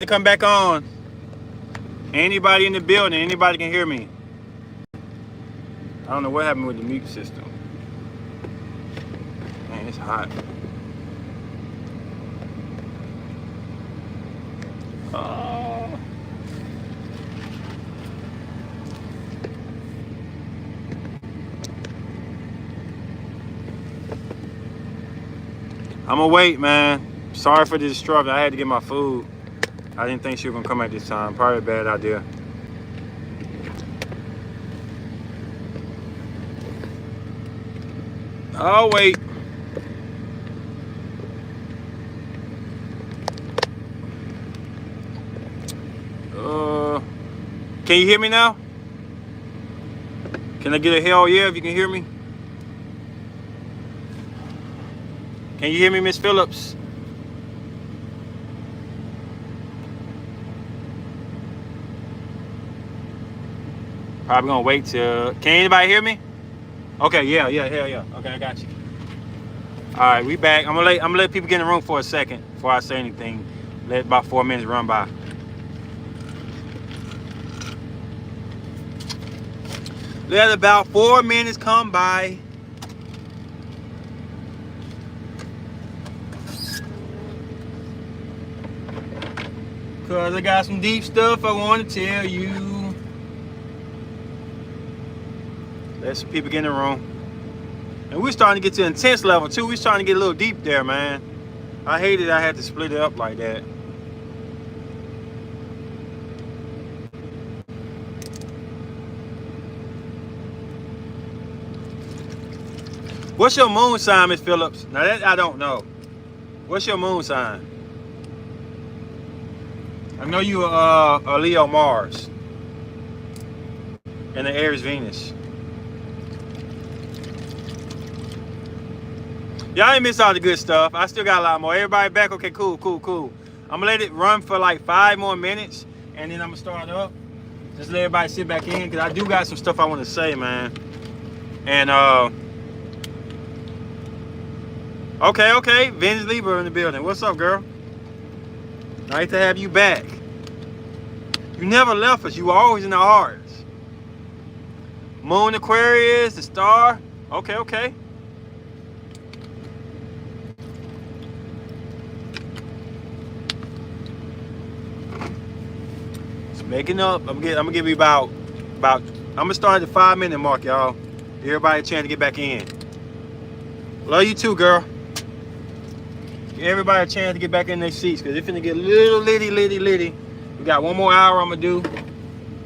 to come back on. Anybody in the building, anybody can hear me. I don't know what happened with the mute system. Man, it's hot. Oh. I'm gonna wait, man. Sorry for the disruption. I had to get my food. I didn't think she was gonna come at this time. Probably a bad idea. I'll wait. Can you hear me now? Can I get a hell yeah if you can hear me? Can you hear me, Miss Phillips? Probably gonna wait till. Can anybody hear me? Okay, yeah, hell yeah. Okay, I got you. All right, we back. I'm gonna let people get in the room for a second before I say anything. Let about 4 minutes run by. Let about 4 minutes come by. Cause I got some deep stuff I want to tell you. Let some people get in the room. And we're starting to get to the intense level too. We're starting to get a little deep there, man. I hated I had to split it up like that. What's your moon sign, Miss Phillips? Now that I don't know. What's your moon sign? I know you are a Leo Mars and an Aries Venus. Y'all ain't missed all the good stuff. I still got a lot more. Everybody back? Okay, cool. I'm gonna let it run for like 5 more minutes and then I'm gonna start up. Just let everybody sit back in because I do got some stuff I want to say, man. And okay. Venus Libra in the building. What's up, girl? Nice to have you back. You never left us. You were always in our hearts. Moon Aquarius, the star. Okay. It's making up. I'm gonna give you about. I'm gonna start at the 5 minute mark, y'all. Give everybody a chance to get back in. Love you too, girl. Give everybody a chance to get back in their seats because it's finna get a little litty. We got 1 more hour I'm gonna do.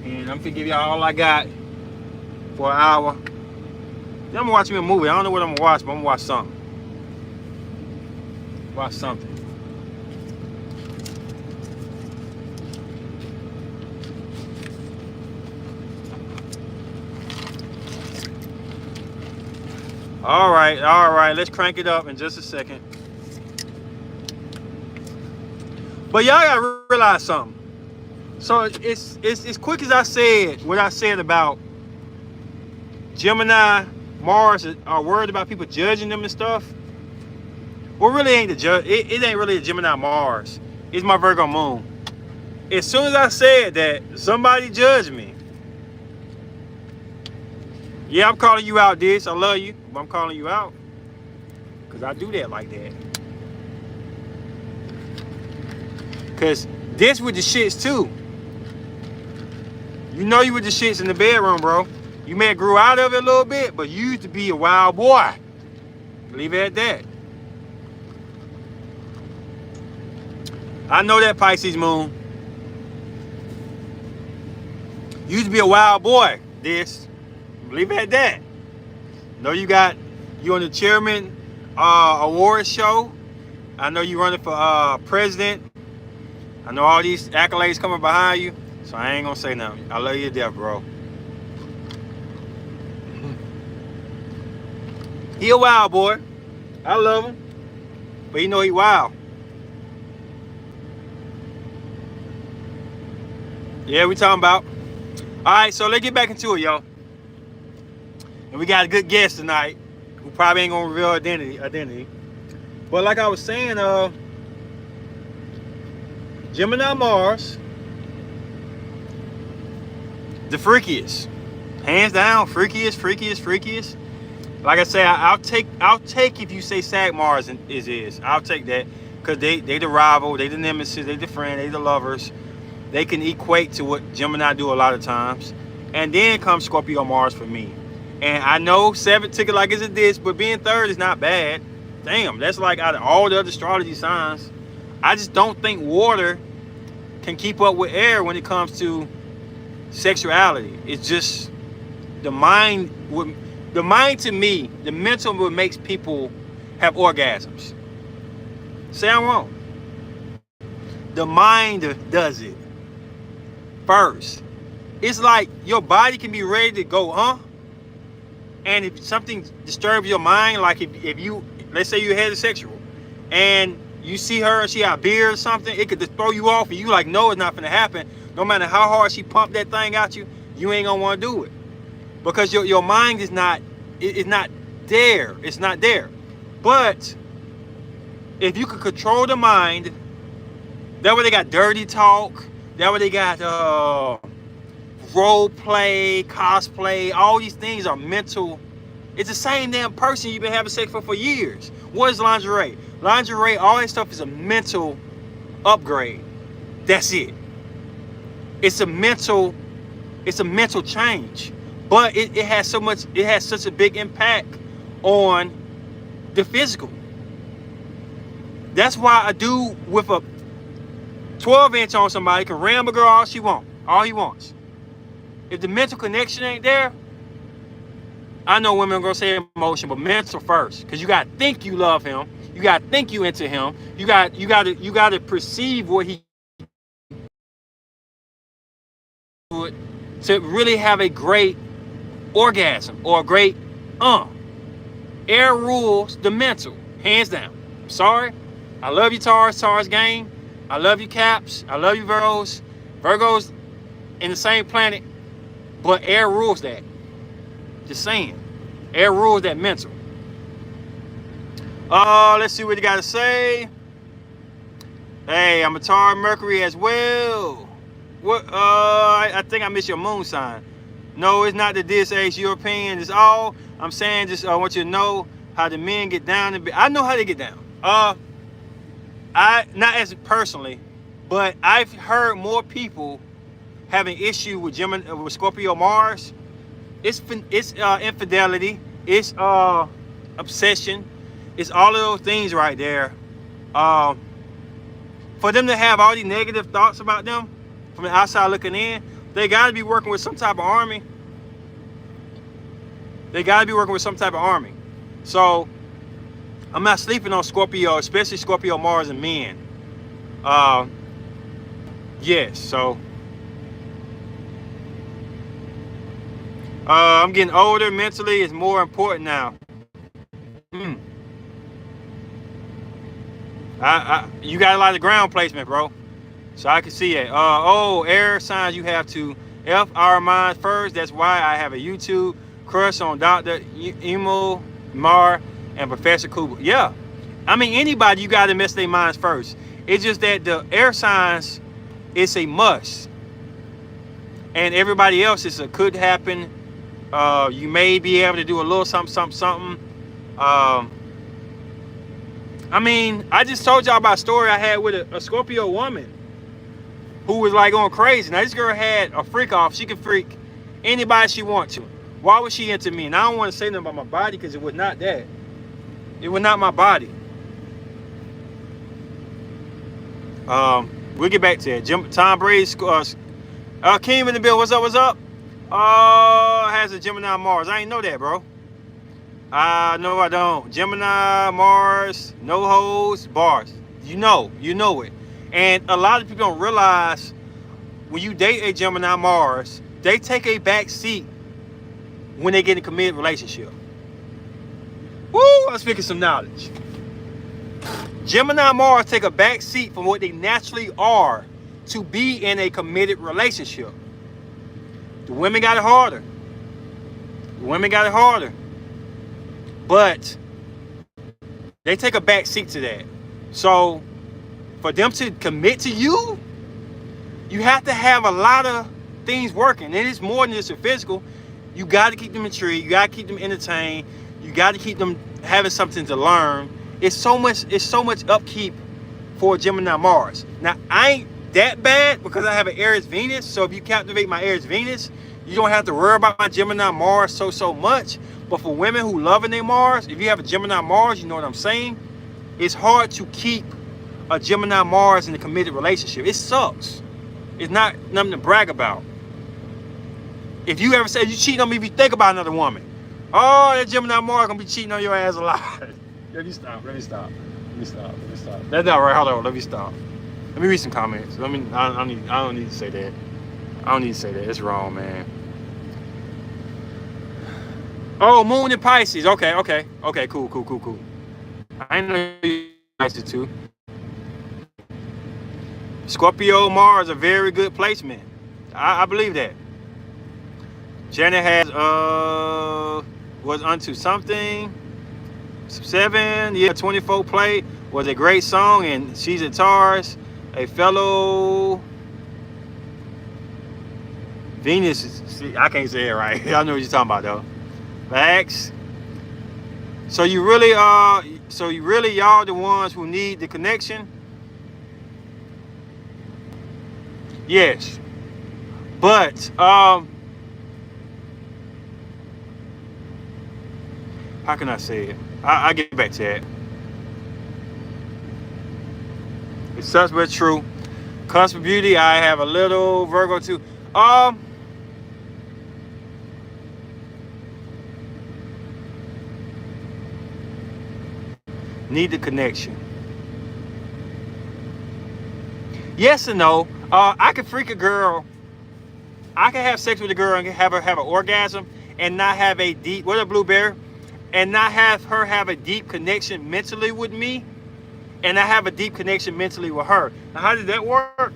And I'm finna give y'all all I got for an hour. Then I'm gonna watch me a movie. I don't know what I'm gonna watch, but I'm gonna watch something. Watch something. All right. Let's crank it up in just a second. But y'all gotta realize something. So it's as quick as I said what I said about Gemini, Mars are worried about people judging them and stuff. Well, really ain't the judge. It ain't really a Gemini Mars. It's my Virgo moon. As soon as I said that, somebody judged me. Yeah, I'm calling you out, Dish. I love you, but I'm calling you out because I do that like that. Because this with the shits too. You know you with the shits in the bedroom, bro. You may have grew out of it a little bit, but you used to be a wild boy. Leave it at that. I know that, Pisces moon. You used to be a wild boy, this. Leave it at that. Know you on the chairman awards show. I know you running for president. I know all these accolades coming behind you, so I ain't gonna say nothing. I love you to death, bro. He a wild boy. I love him, but you know he wild. Yeah, we talking about. All right, so let's get back into it, y'all. And we got a good guest tonight who probably ain't gonna reveal identity. But like I was saying, Gemini Mars, the freakiest. Hands down, freakiest. Like I say, I'll take if you say Sag Mars is. I'll take that. Because they the rival, they the nemesis, they the friend, they the lovers. They can equate to what Gemini do a lot of times. And then comes Scorpio Mars for me. And I know 7 ticket like it's a dish, but being third is not bad. Damn, that's like out of all the other astrology signs. I just don't think water can keep up with air when it comes to sexuality. It's just the mind to me, the mental what makes people have orgasms. Say I'm wrong. The mind does it first. It's like your body can be ready to go, and if something disturbs your mind, like if you, let's say you're heterosexual and you see her and she got beard or something, it could just throw you off and you like, no, it's not gonna happen. No matter how hard she pumped that thing out you, you ain't gonna want to do it. Because your mind is not, it's not there. It's not there. But if you could control the mind, that way they got dirty talk, that way they got role play, cosplay, all these things are mental. It's the same damn person you've been having sex for years. What is lingerie? Lingerie, all that stuff is a mental upgrade. That's it. It's a mental change. But it has such a big impact on the physical. That's why a dude with a 12-inch on somebody can ram a girl all he wants. If the mental connection ain't there, I know women are gonna say emotion, but mental first. Because you gotta think you love him. You gotta think you into him. You gotta perceive what he would to really have a great orgasm or a great air rules the mental, hands down. Sorry, I love you Taurus gang, I love you Caps, I love you Virgos in the same planet, but air rules that. Just saying, air rules that mental. Let's see what you gotta say. Hey, I'm a Taurus Mercury as well. What? I think I missed your moon sign. No, it's not the this age European. It's all I'm saying. Just I want you to know how the men get down. I know how they get down. I not as personally, but I've heard more people having issue with Gemini, with Scorpio Mars. It's infidelity. It's obsession. It's all of those things right there. For them to have all these negative thoughts about them from the outside looking in, they got to be working with some type of army. So I'm not sleeping on Scorpio, especially Scorpio Mars and men. Yes, so I'm getting older. Mentally, it's more important now. You got a lot of ground placement, bro. So I can see it. Air signs, you have to F our minds first. That's why I have a YouTube crush on Dr. Emo Mar and Professor Kuba. Yeah, I mean anybody, you got to mess their minds first. It's just that the air signs, it's a must, and everybody else is a could happen. You may be able to do a little something. I mean, I just told y'all about a story I had with a Scorpio woman who was like going crazy. Now this girl had a freak off. She could freak anybody she wants to. Why was she into me? And I don't want to say nothing about my body because it was not that. It was not my body. We'll get back to it. Tom Brady's Kim in the bill. What's up? Has a Gemini Mars. I ain't know that, bro. No, I don't. Gemini Mars, no hoes, bars. You know it. And a lot of people don't realize when you date a Gemini Mars, they take a back seat when they get in a committed relationship. Woo! I'm speaking some knowledge. Gemini Mars take a back seat from what they naturally are to be in a committed relationship. The women got it harder. But they take a back seat to that. So for them to commit to you, you have to have a lot of things working. And it's more than just a physical. You got to keep them intrigued. You got to keep them entertained. You got to keep them having something to learn. It's so much upkeep for Gemini Mars. Now, I ain't that bad because I have an Aries Venus. So if you captivate my Aries Venus, you don't have to worry about my Gemini Mars so much. But for women who love in their Mars, if you have a Gemini Mars, you know what I'm saying? It's hard to keep a Gemini Mars in a committed relationship. It sucks. It's not nothing to brag about. If you ever say you cheat on me, if you think about another woman, oh, that Gemini Mars gonna be cheating on your ass a lot. Let me stop. That's not right. Hold on. Let me stop. Let me read some comments. I don't need to say that. I don't need to say that. It's wrong, man. Oh, Moon and Pisces. Okay. Cool. I know you Pisces too. Scorpio Mars, a very good placement. I believe that. Janet has was unto something. 7, yeah, 24 play was a great song, and she's at Taurus, a fellow Venus. See, I can't say it right. I know what you're talking about though. Facts. So you really y'all the ones who need the connection. Yes, but how can I say it? I'll get back to that. It's such but true. Compatibility, I have a little Virgo too. Need the connection. Yes and no. I can freak a girl. I can have sex with a girl and have an orgasm and not have a deep, what a blueberry, and not have her have a deep connection mentally with me, and I have a deep connection mentally with her. Now, how does that work?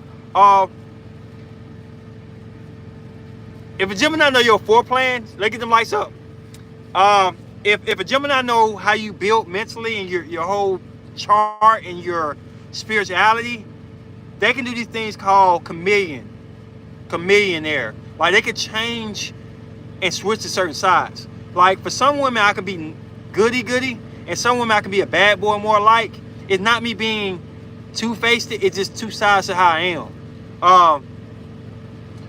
If a Gemini know your floor plans, let's get them lights up. If a Gemini know how you build mentally and your whole chart and your spirituality, they can do these things called chameleon there. Like they could change and switch to certain sides. Like for some women I could be goody, and some women I can be a bad boy more like. It's not me being two-faced, it's just two sides of how I am.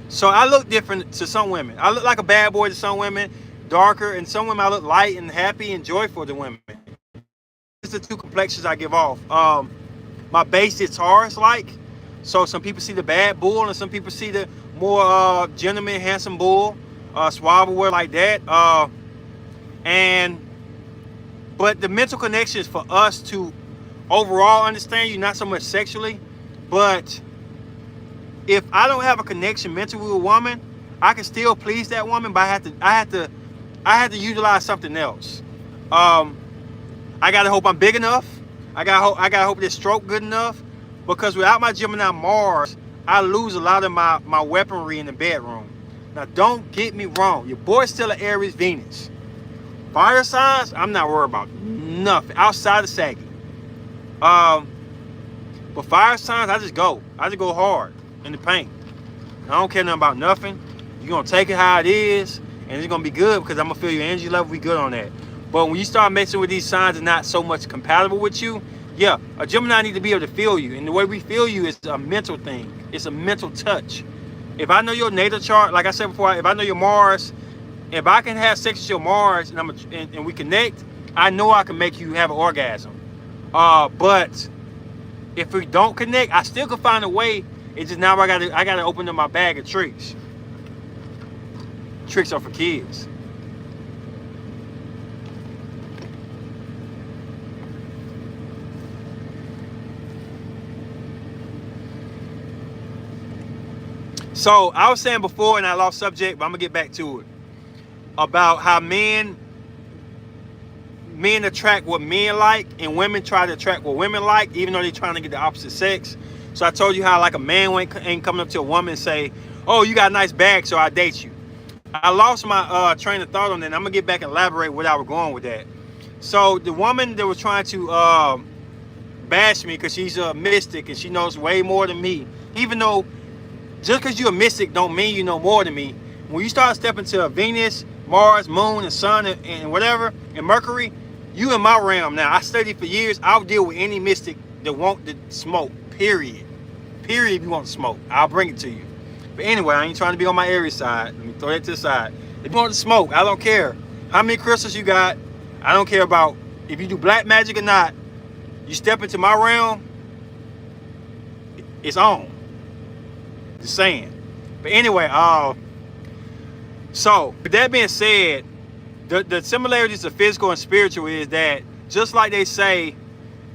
So I look different to some women. I look like a bad boy to some women, darker, and some women I look light and happy and joyful to women. These are the two complexions I give off. My base is Taurus-like. So some people see the bad bull and some people see the more gentleman, handsome bull, suave like that. But the mental connection is for us to overall understand you, not so much sexually. But if I don't have a connection mentally with a woman, I can still please that woman, but I have to utilize something else. I gotta hope I'm big enough. I gotta hope this stroke good enough. Because without my Gemini Mars, I lose a lot of my weaponry in the bedroom. Now, don't get me wrong. Your boy's still an Aries Venus. Fire signs, I'm not worried about nothing outside of saggy. But fire signs, I just go hard in the paint. I don't care nothing about nothing. You're going to take it how it is, and it's going to be good because I'm going to feel your energy level. We good on that. But when you start messing with these signs and not so much compatible with you, yeah, a Gemini needs to be able to feel you. And the way we feel you is a mental thing. It's a mental touch. If I know your natal chart, like I said before, if I know your Mars, if I can have sex with your Mars and we connect, I know I can make you have an orgasm. But if we don't connect, I still can find a way. It's just now I gotta open up my bag of tricks. Tricks are for kids. So I was saying before, and I lost subject, but I'm gonna get back to it, about how men attract what men like, and women try to attract what women like, even though they're trying to get the opposite sex. So I told you how like a man ain't coming up to a woman and say, "Oh, you got a nice bag, so I date you." I lost my train of thought on that. And I'm gonna get back and elaborate where I was going with that. So the woman that was trying to bash me because she's a mystic and she knows way more than me. Even though just because you're a mystic don't mean you know more than me. When you start stepping to Venus, Mars, Moon, and Sun, and whatever, and Mercury, you in my realm now. I studied for years. I'll deal with any mystic that want the smoke, period. Period, if you want to smoke, I'll bring it to you. But anyway, I ain't trying to be on my Aries side. Let me throw that to the side. If you want to smoke, I don't care how many crystals you got. I don't care about if you do black magic or not. You step into my realm, it's on. Just saying. But anyway, so with that being said, the similarities of physical and spiritual is that just like they say,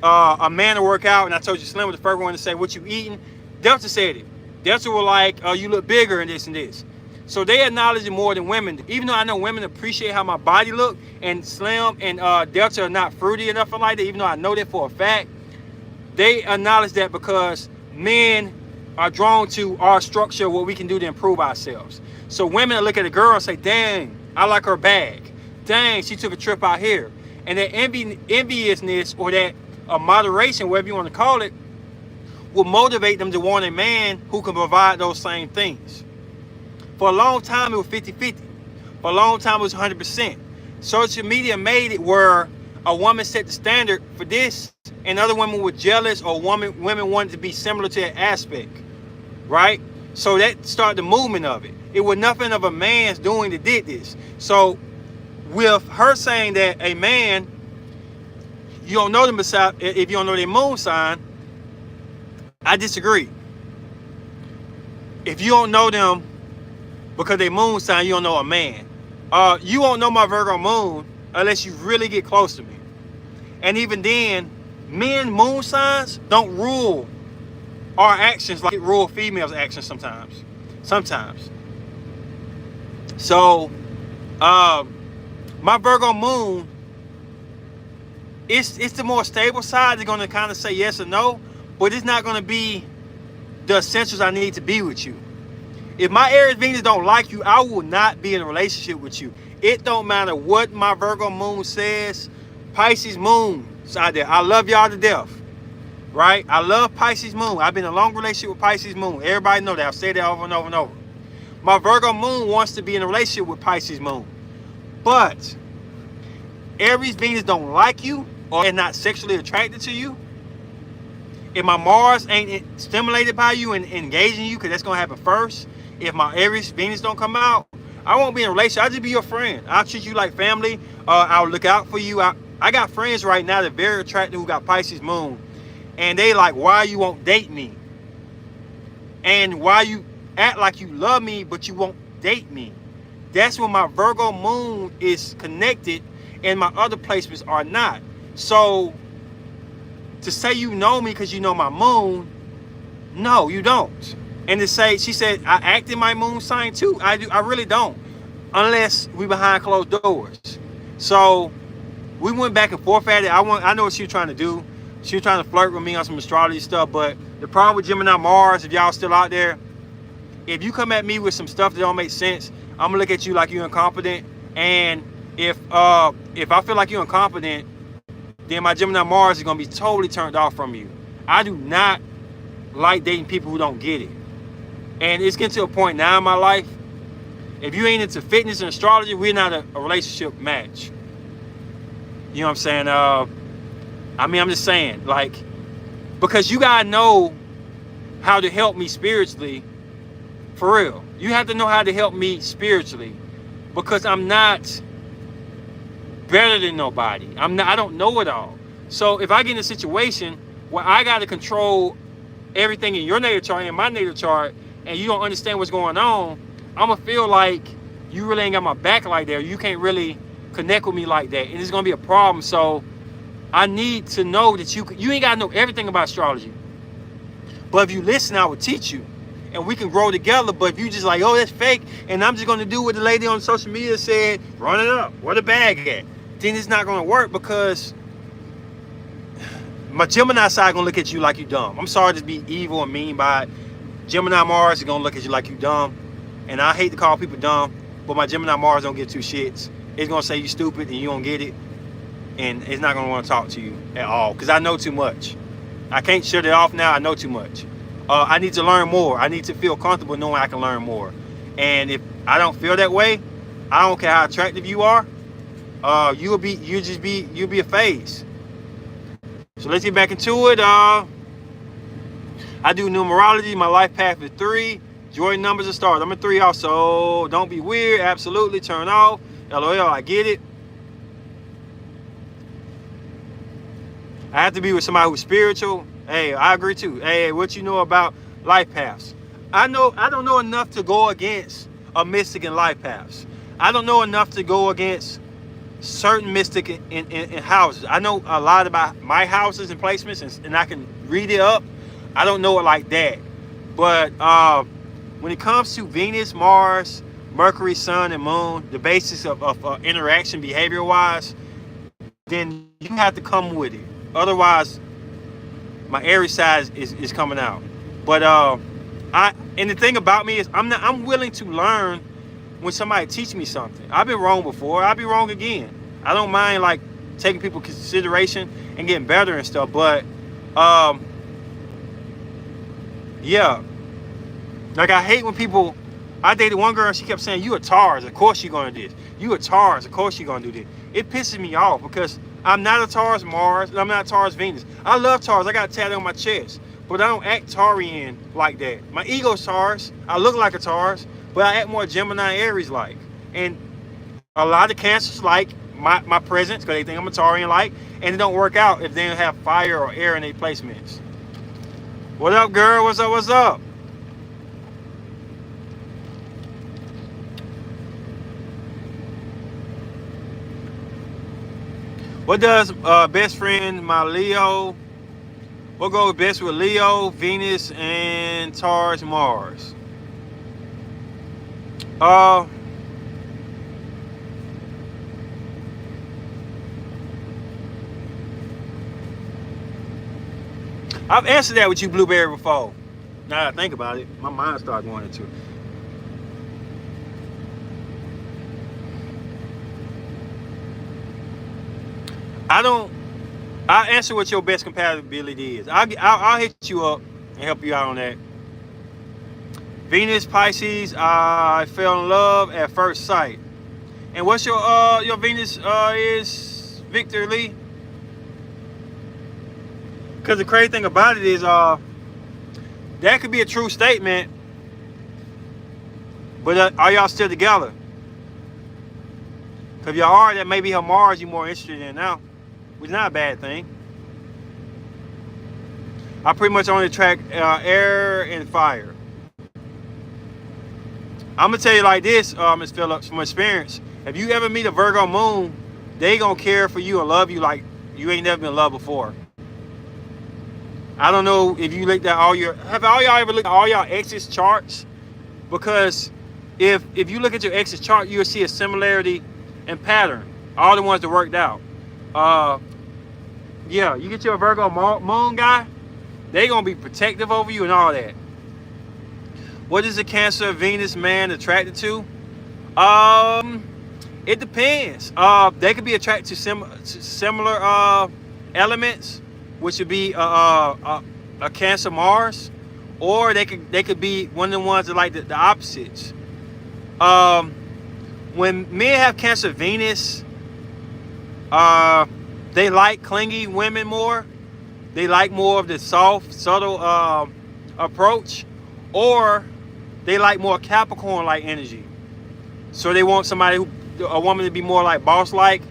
a man to work out, and I told you Slim was the first one to say what you eating. Delta said it. Delta were like, you look bigger and this and this. So they acknowledge it more than women. Even though I know women appreciate how my body look, and Slim and Delta are not fruity enough for like that, even though I know that for a fact, they acknowledge that because men are drawn to our structure, what we can do to improve ourselves. So women look at a girl and say, dang, I like her bag. Dang, she took a trip out here. And that enviousness or that moderation, whatever you want to call it, will motivate them to want a man who can provide those same things. For a long time, it was 50-50. For a long time, it was 100%. Social media made it where a woman set the standard for this, and other women were jealous, or women wanted to be similar to that aspect, right? So that started the movement of it. It was nothing of a man's doing that did this. So with her saying that a man, you don't know them if you don't know their moon sign, I disagree. If you don't know them because they moon sign, you don't know a man. You won't know my Virgo moon unless you really get close to me. And even then, men moon signs don't rule our actions like it rule females' actions sometimes. So, my Virgo moon, it's the more stable side. They're going to kind of say yes or no, but it's not going to be the essentials I need to be with you. If my Aries Venus don't like you, I will not be in a relationship with you. It don't matter what my Virgo moon says. Pisces moon is out there. I love y'all to death, right? I love Pisces moon. I've been in a long relationship with Pisces moon. Everybody know that. I've said that over and over and over. My Virgo moon wants to be in a relationship with Pisces moon. But Aries Venus don't like you or is not sexually attracted to you. If my Mars ain't stimulated by you and engaging you, because that's going to happen first. If my Aries Venus don't come out, I won't be in a relationship. I'll just be your friend. I'll treat you like family. I'll look out for you. I got friends right now that are very attractive who got Pisces moon. And they like, why you won't date me? And why you act like you love me, but you won't date me? That's when my Virgo moon is connected and my other placements are not. So to say you know me because you know my moon, no, you don't. And to say, she said, I act in my moon sign too. I do. I really don't. Unless we behind closed doors. So we went back and forth at it. I know what she was trying to do. She was trying to flirt with me on some astrology stuff. But the problem with Gemini Mars, if y'all still out there, if you come at me with some stuff that don't make sense, I'm gonna look at you like you're incompetent. And if I feel like you're incompetent, then my Gemini Mars is gonna be totally turned off from you. I do not like dating people who don't get it. And it's getting to a point now in my life, if you ain't into fitness and astrology, we're not a relationship match. You know what I'm saying? I'm just saying, like, because you gotta know how to help me spiritually, for real. You have to know how to help me spiritually, because I'm not better than nobody. I don't know it all. So if I get in a situation where I gotta control everything in your natal chart and my natal chart, and you don't understand what's going on, I'm gonna feel like you really ain't got my back like that. You can't really connect with me like that, and it's gonna be a problem. So I need to know that you ain't gotta know everything about astrology, but if you listen, I will teach you, and we can grow together. But if you just like, oh, that's fake, and I'm just gonna do what the lady on social media said, run it up, where the bag at, then it's not gonna work, because my Gemini side gonna look at you like you dumb. I'm sorry to be evil and mean by it. Gemini Mars is gonna look at you like you dumb, and I hate to call people dumb, but my Gemini Mars don't give two shits. It's gonna say you stupid and you don't get it, and it's not gonna want to talk to you at all, because I know too much. I can't shut it off now. I know too much. I need to learn more. I need to feel comfortable knowing I can learn more. And if I don't feel that way, I don't care how attractive you are. You'll be a phase. So let's get back into it. I do numerology. My life path is 3. Joy numbers and stars. I'm a 3 also. Don't be weird. Absolutely. Turn off. LOL. I get it. I have to be with somebody who's spiritual. Hey, I agree too. Hey, what you know about life paths? I don't know enough to go against a mystic in life paths. I don't know enough to go against certain mystic in houses. I know a lot about my houses and placements, and I can read it up. I don't know it like that. But when it comes to Venus, Mars, Mercury, Sun, and Moon, the basis of interaction behavior-wise, then you have to come with it. Otherwise, my Aries side is coming out. But and the thing about me is I'm willing to learn when somebody teach me something. I've been wrong before. I'll be wrong again. I don't mind like taking people into consideration and getting better and stuff. But yeah, like I hate when people. I dated one girl and she kept saying, "You a Taurus, of course you're gonna do this. You a Taurus, of course you're gonna do this." It pisses me off because I'm not a Taurus Mars, and I'm not a Taurus Venus. I love Taurus. I got a tattoo on my chest, but I don't act Taurian like that. My ego's Taurus. I look like a Taurus, but I act more Gemini Aries like. And a lot of Cancers like my presence because they think I'm a Taurian like, and it don't work out if they don't have fire or air in their placements. What up, girl? What's up? What's up? What does best friend my Leo? What goes best with Leo, Venus, and Taurus, Mars? I've answered that with you, Blueberry, before. Now that I think about it, my mind started going into it. I'll answer what your best compatibility is. I'll hit you up and help you out on that. Venus, Pisces, I fell in love at first sight. And what's your Venus is, Victor Lee? Because the crazy thing about it is that could be a true statement, but are y'all still together? Because if y'all are, that may be her Mars you're more interested in now. Which is not a bad thing. I pretty much only attract air and fire. I'm gonna tell you like this, Ms. Phillips, from experience. If you ever meet a Virgo moon, they gonna care for you and love you like you ain't never been loved before. I don't know if you looked at have all y'all ever looked at all y'all exes charts? Because if you look at your exes chart, you'll see a similarity and pattern. All the ones that worked out. Yeah, you get your Virgo moon guy, they gonna be protective over you and all that. What is a Cancer Venus man attracted to? It depends. They could be attracted to similar elements, which would be a Cancer Mars, or they could be one of the ones that like the opposites. When men have Cancer Venus, they like clingy women more. They like more of the soft, subtle approach, or they like more Capricorn-like energy. So they want a woman to be more like boss-like.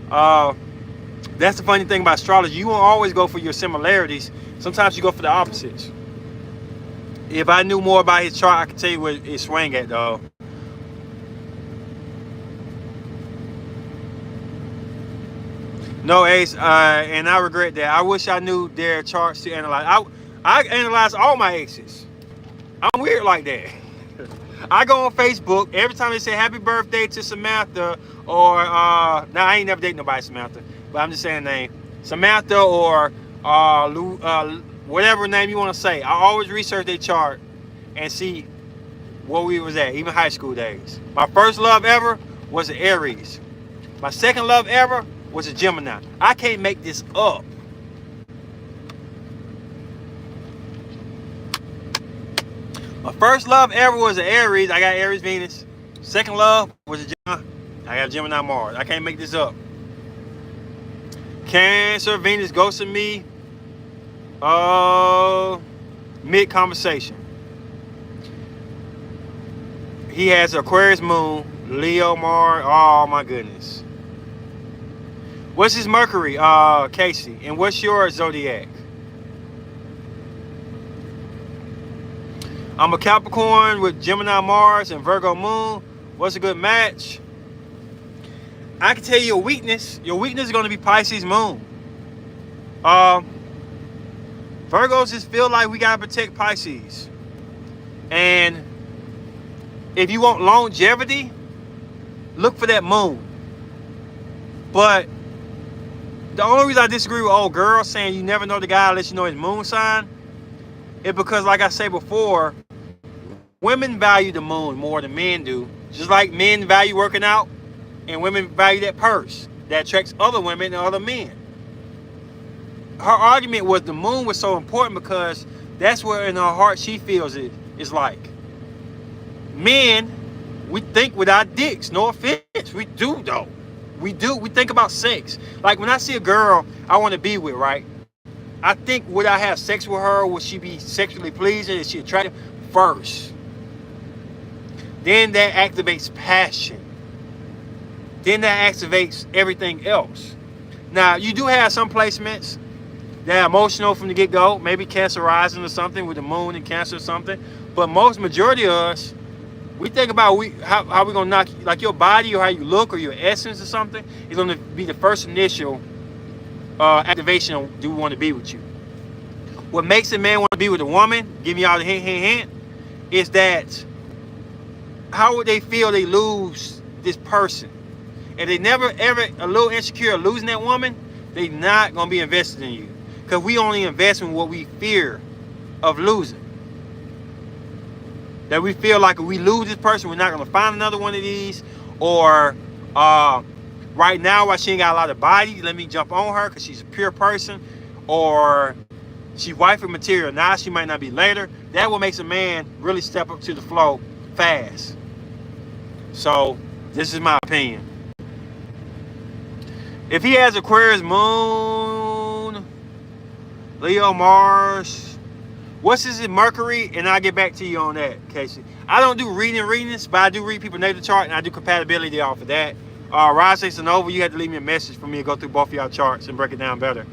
That's the funny thing about astrology. You won't always go for your similarities. Sometimes you go for the opposites. If I knew more about his chart, I could tell you where it swang at, though. No, Ace, and I regret that. I wish I knew their charts to analyze. I analyze all my exes. I'm weird like that. I go on Facebook every time they say happy birthday to Samantha, or now I ain't never dated nobody Samantha, but I'm just saying the name Samantha or whatever name you want to say. I always research their chart and see where we was at, even high school days. My first love ever was an Aries. My second love ever was a Gemini. I can't make this up. My first love ever was an Aries. I got Aries Venus. Second love was a Gemini. I got Gemini Mars. I can't make this up. Cancer Venus ghosted me. Mid conversation. He has Aquarius Moon, Leo Mars. Oh my goodness. What's his Mercury, Casey? And what's your zodiac? I'm a Capricorn with Gemini Mars and Virgo Moon. What's a good match? I can tell you your weakness. Your weakness is going to be Pisces Moon. Virgos just feel like we got to protect Pisces. And if you want longevity, look for that moon. But the only reason I disagree with old girls saying you never know the guy unless you know his moon sign is because, like I said before, women value the moon more than men do. Just like men value working out and women value that purse that attracts other women and other men. Her argument was the moon was so important because that's where in her heart she feels it is like. Men, we think with our dicks. No offense. We do though. We do. We think about sex. Like when I see a girl I want to be with, right? I think, would I have sex with her? Would she be sexually pleasing? Is she attractive? First. Then that activates passion. Then that activates everything else. Now, you do have some placements that are emotional from the get-go. Maybe Cancer rising or something with the moon and Cancer or something. But majority of us, we think about how we're going to knock, like your body or how you look or your essence or something is going to be the first initial activation of do we want to be with you. What makes a man want to be with a woman, giving y'all the hint, is that how would they feel they lose this person? If they never ever a little insecure losing that woman, they not going to be invested in you. Because we only invest in what we fear of losing. That we feel like if we lose this person, we're not going to find another one of these. Or right now, while she ain't got a lot of body, let me jump on her because she's a pure person. Or she's wifey material now, she might not be later. That what makes a man really step up to the flow fast. So, this is my opinion. If he has Aquarius Moon, Leo Mars, what's his Mercury? And I'll get back to you on that, Casey. I don't do readings, but I do read people's natal chart, and I do compatibility off of that. Rise and Nova, you had to leave me a message for me to go through both of y'all charts and break it down better.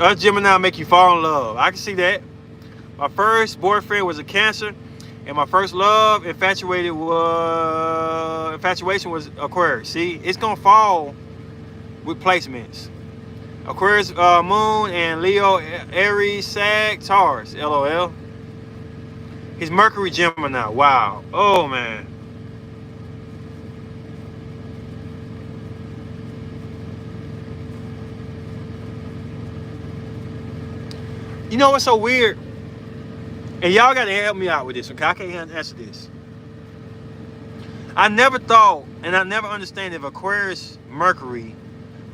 Us Gemini make you fall in love. I can see that. My first boyfriend was a Cancer, and my first love infatuation was Aquarius. See, it's gonna fall with placements. Aquarius Moon and Leo Aries Sag Taurus. LOL. His Mercury Gemini. Wow. Oh man. You know what's so weird? And y'all got to help me out with this, okay? I can't answer this. I never thought, and I never understand if Aquarius Mercury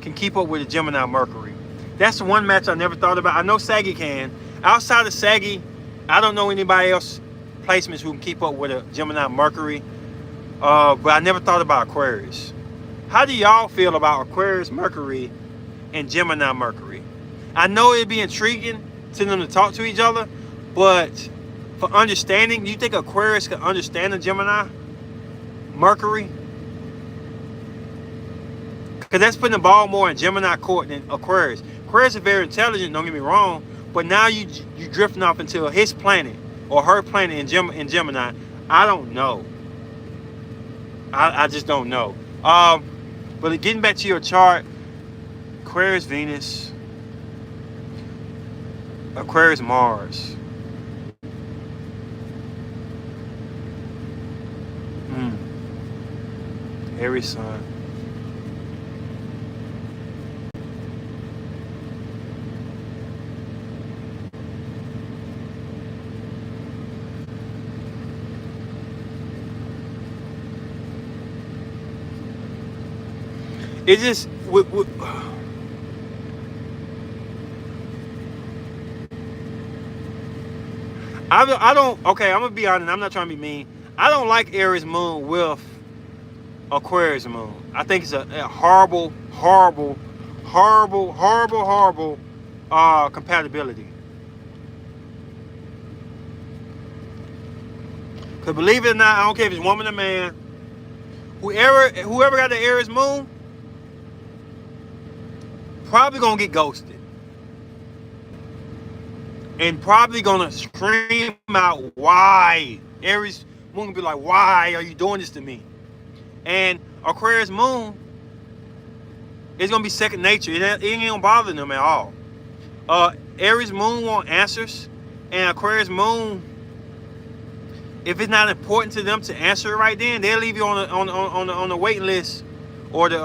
can keep up with a Gemini Mercury. That's the one match I never thought about. I know Saggy can. Outside of Saggy, I don't know anybody else placements who can keep up with a Gemini Mercury. But I never thought about Aquarius. How do y'all feel about Aquarius Mercury and Gemini Mercury? I know it'd be intriguing to them to talk to each other, but for understanding, do you think Aquarius can understand a Gemini Mercury? Because that's putting the ball more in Gemini court than Aquarius. Aquarius is very intelligent, don't get me wrong, but now you drifting off into his planet or her planet in Gemini. I don't know. I just don't know. But getting back to your chart, Aquarius Venus, Aquarius Mars. Aries Sun. It just I don't. Okay, I'm gonna be honest. I'm not trying to be mean. I don't like Aries moon with Aquarius moon. I think it's a horrible, horrible, horrible, horrible, horrible compatibility. Cause believe it or not, I don't care if it's woman or man. Whoever got the Aries moon, probably gonna get ghosted. And probably gonna scream out why. Aries moon gonna be like, why are you doing this to me? And Aquarius moon is gonna be second nature. It ain't gonna bother them at all. Aries moon want answers, and Aquarius moon, if it's not important to them to answer it right then, they'll leave you on the waiting list, or the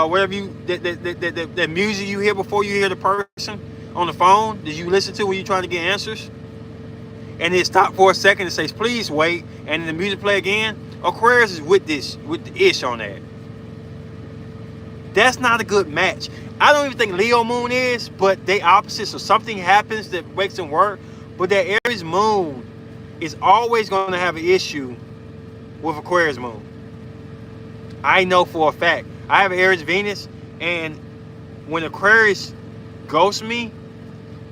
whatever you that music you hear before you hear the person on the phone that you listen to when you're trying to get answers, and then stop for a second and says please wait, and then the music play again. Aquarius is with the ish on that. That's not a good match. I don't even think Leo moon is, but they opposites. So something happens that makes them work. But that Aries moon is always going to have an issue with Aquarius moon. I know for a fact. I have Aries Venus, and when Aquarius ghosts me,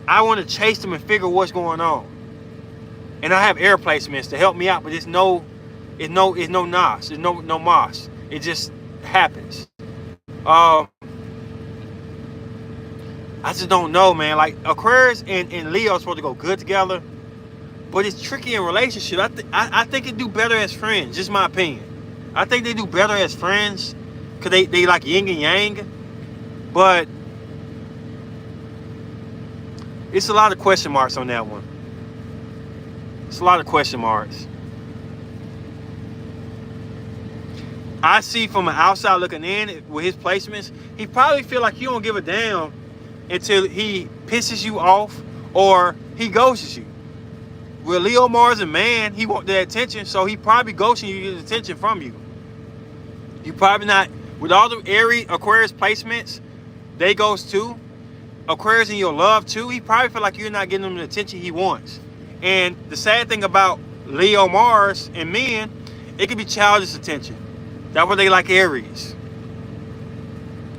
I want to chase them and figure what's going on. And I have air placements to help me out, but it's no nos, it's no moss. It just happens. I just don't know, man. Like Aquarius and Leo are supposed to go good together, but it's tricky in relationship. I think it do better as friends. Just my opinion. I think they do better as friends because they like yin and yang. But it's a lot of question marks on that one. It's a lot of question marks. I see from an outside looking in with his placements, he probably feel like you don't give a damn until he pisses you off or he ghosts you. With Leo Mars and man, he want that attention, so he probably ghosting you to get attention from you. You probably not, with all the Aries Aquarius placements, they ghost too. Aquarius in your love too, he probably feel like you're not getting him the attention he wants. And the sad thing about Leo Mars and men, it can be childish attention. That's what they like Aries.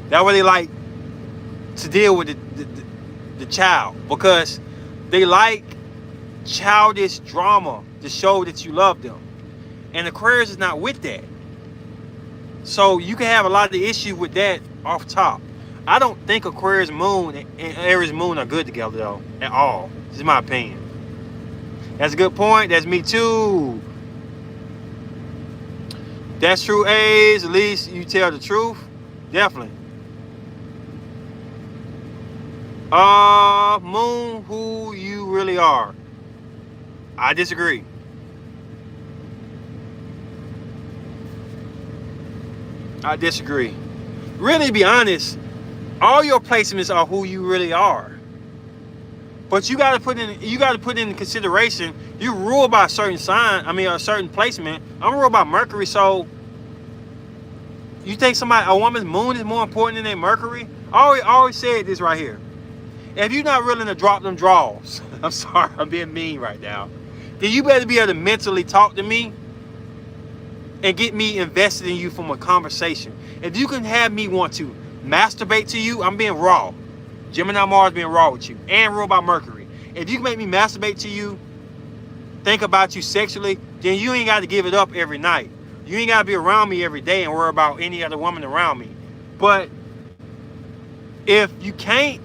That's what they like to deal with the child, because they like childish drama to show that you love them. And Aquarius is not with that. So you can have a lot of the issue with that off top. I don't think Aquarius moon and Aries moon are good together though, at all. This is my opinion. That's a good point. That's me too. That's true, A's. At least you tell the truth. Definitely. Moon, who you really are. I disagree. I disagree. Really, to be honest, all your placements are who you really are. But you gotta put in consideration, you're ruled by a certain sign, a certain placement. I'm ruled by Mercury, so you think a woman's moon is more important than their Mercury? I always said this right here. If you're not willing to drop them draws, I'm sorry, I'm being mean right now, then you better be able to mentally talk to me and get me invested in you from a conversation. If you can have me want to masturbate to you, I'm being raw. Gemini Mars being raw with you, and ruled by Mercury. If you can make me masturbate to you, think about you sexually, then you ain't got to give it up every night. You ain't got to be around me every day and worry about any other woman around me. But if you can't,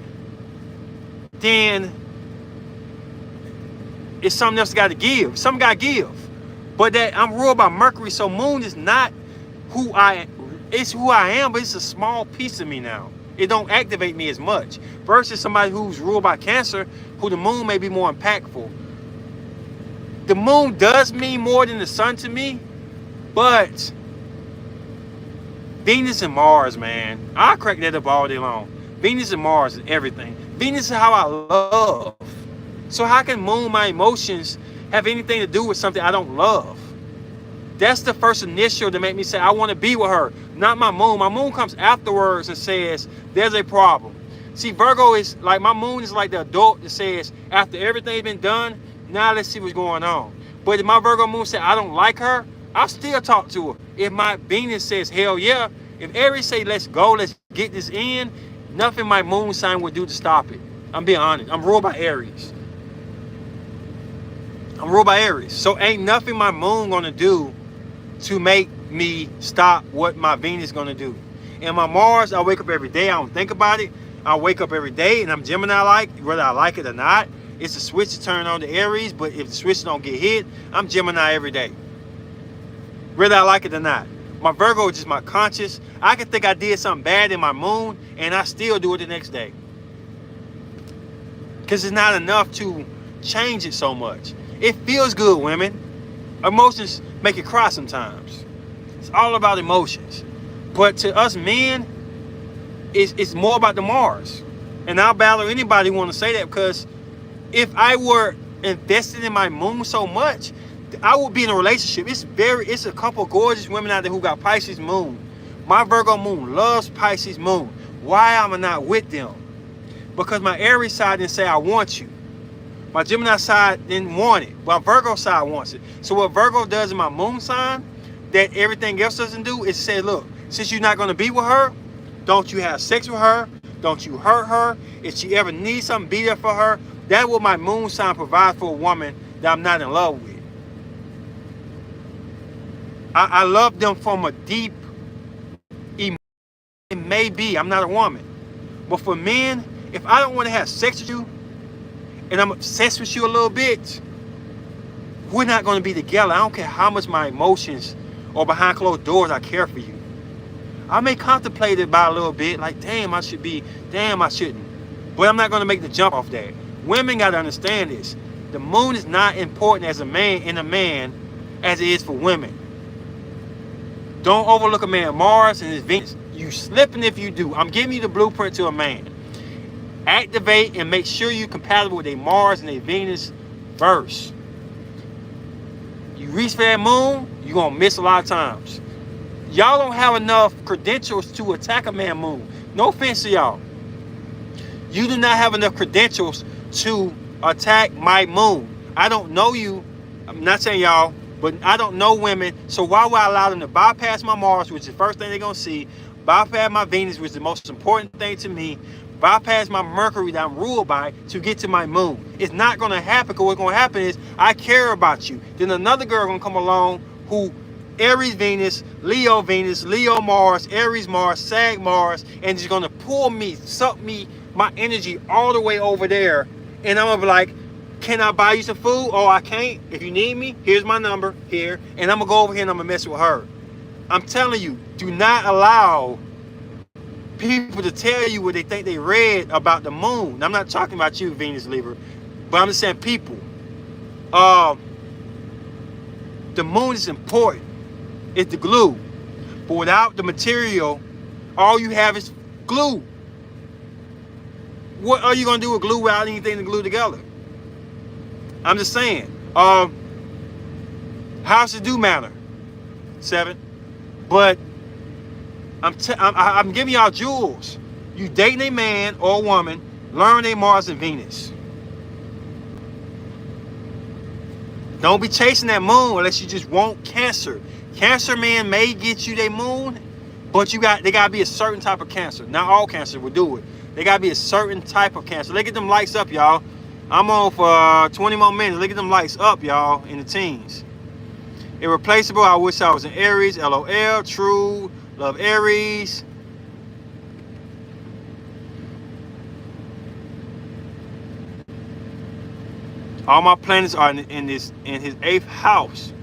then it's something else got to give. Something got to give. But that I'm ruled by Mercury, so moon is not who I am. It's who I am, but it's a small piece of me now. It don't activate me as much. Versus somebody who's ruled by Cancer, who the moon may be more impactful. The moon does mean more than the sun to me, but Venus and Mars, man, I crack that up all day long. Venus and Mars is everything. Venus is how I love. So how can moon, my emotions, have anything to do with something I don't love? That's the first initial to make me say I want to be with her, not my moon. My moon comes afterwards and says there's a problem. See, Virgo is like, my moon is like the adult that says after everything's been done, Now let's see what's going on. But if my Virgo moon said I don't like her, I'll still talk to her. If my Venus says hell yeah, if Aries say let's go, let's get this in, nothing my moon sign would do to stop it. I'm being honest. I'm ruled by Aries. So ain't nothing my moon gonna do to make me stop what my Venus gonna do. And my Mars, I wake up every day. I don't think about it. I wake up every day, and I'm Gemini like, whether I like it or not. It's a switch to turn on to Aries, but if the switch don't get hit, I'm Gemini every day, whether I like it or not. My Virgo is just my conscious. I can think I did something bad in my moon, and I still do it the next day. Because it's not enough to change it so much. It feels good, women. Emotions make you cry sometimes. It's all about emotions. But to us men, it's more about the Mars. And I'll battle anybody who want to say that, because if I were invested in my moon so much, I would be in a relationship. It's a couple of gorgeous women out there who got Pisces moon. My Virgo moon loves Pisces moon. Why am I not with them? Because my Aries side didn't say I want you. My Gemini side didn't want it. My Virgo side wants it. So what Virgo does in my moon sign that everything else doesn't do is say, look, since you're not going to be with her, don't you have sex with her. Don't you hurt her. If she ever needs something, be there for her. That's what my moon sign provides for a woman that I'm not in love with. I love them from a deep emotion. It may be, I'm not a woman. But for men, if I don't want to have sex with you, and I'm obsessed with you a little bit, we're not going to be together. I don't care how much my emotions or behind closed doors I care for you. I may contemplate it about a little bit, like, damn, I should be, damn, I shouldn't. But I'm not going to make the jump off that. Women got to understand this. The moon is not important as a man in a man as it is for women. Don't overlook a man Mars and his Venus. You slipping if you do. I'm giving you the blueprint to a man. Activate and make sure you're compatible with a Mars and a Venus first. You reach for that moon, you're going to miss a lot of times. Y'all don't have enough credentials to attack a man moon. No offense to y'all. You do not have enough credentials to attack my moon. I don't know you. I'm not saying y'all, but I don't know women. So why would I allow them to bypass my Mars, which is the first thing they're going to see, bypass my Venus, which is the most important thing to me, bypass my Mercury that I'm ruled by to get to my moon? It's not going to happen, because what's going to happen is I care about you. Then another girl going to come along who Aries Venus, Leo Mars, Aries Mars, Sag Mars, and she's going to pull me, suck me, my energy all the way over there. And I'm going to be like, can I buy you some food? Oh, I can't. If you need me, here's my number here. And I'm going to go over here and I'm going to mess with her. I'm telling you, do not allow people to tell you what they think they read about the moon. I'm not talking about you, Venus Libra, but I'm just saying people. The moon is important. It's the glue. But without the material, all you have is glue. What are you going to do with glue without anything to glue together? I'm just saying. Houses do matter. 7. But I'm giving y'all jewels. You dating a man or a woman, learn a Mars and Venus. Don't be chasing that moon unless you just want Cancer. Cancer man may get you their moon, but they gotta be a certain type of Cancer. Not all Cancer will do it. They gotta be a certain type of Cancer. Look at them lights up, y'all. I'm on for 20 more minutes. Look at them lights up, y'all, in the teens. Irreplaceable. I wish I was an Aries. LOL. True. Love Aries. All my planets are in his 8th house.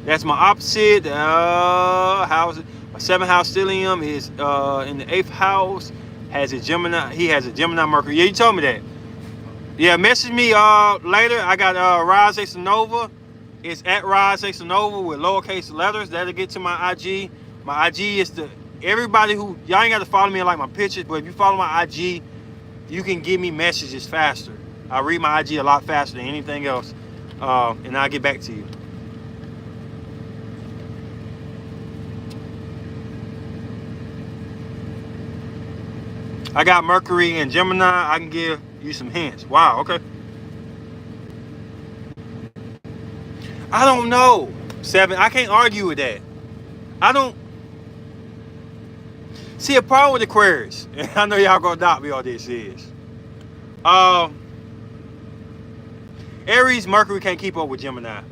That's my opposite. House. My 7th house stellium is in the 8th house. Has a Gemini. He has a Gemini Mercury. Yeah, you told me that. Yeah, message me later. I got Rise Nova. It's at Rise Nova with lowercase letters. That'll get to my IG. My IG is everybody who, y'all ain't got to follow me and like my pictures, but if you follow my IG, you can give me messages faster. I read my IG a lot faster than anything else, and I'll get back to you. I got Mercury and Gemini. I can give you some hints. Wow, okay. I don't know. 7. I can't argue with that. I don't. See, a problem with Aquarius, and I know y'all gonna doubt me on this is, Aries Mercury can't keep up with Gemini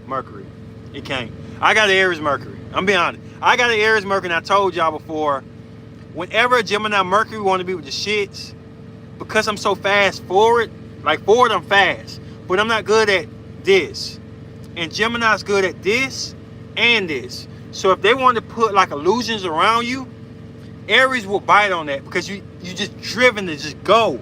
Mercury. It can't. I got an Aries Mercury. I'm being honest. I got an Aries Mercury, and I told y'all before, whenever Gemini Mercury want to be with the shits, because I'm so fast forward, like forward I'm fast, but I'm not good at this. And Gemini's good at this and this. So if they want to put like illusions around you, Aries will bite on that because you just driven to just go.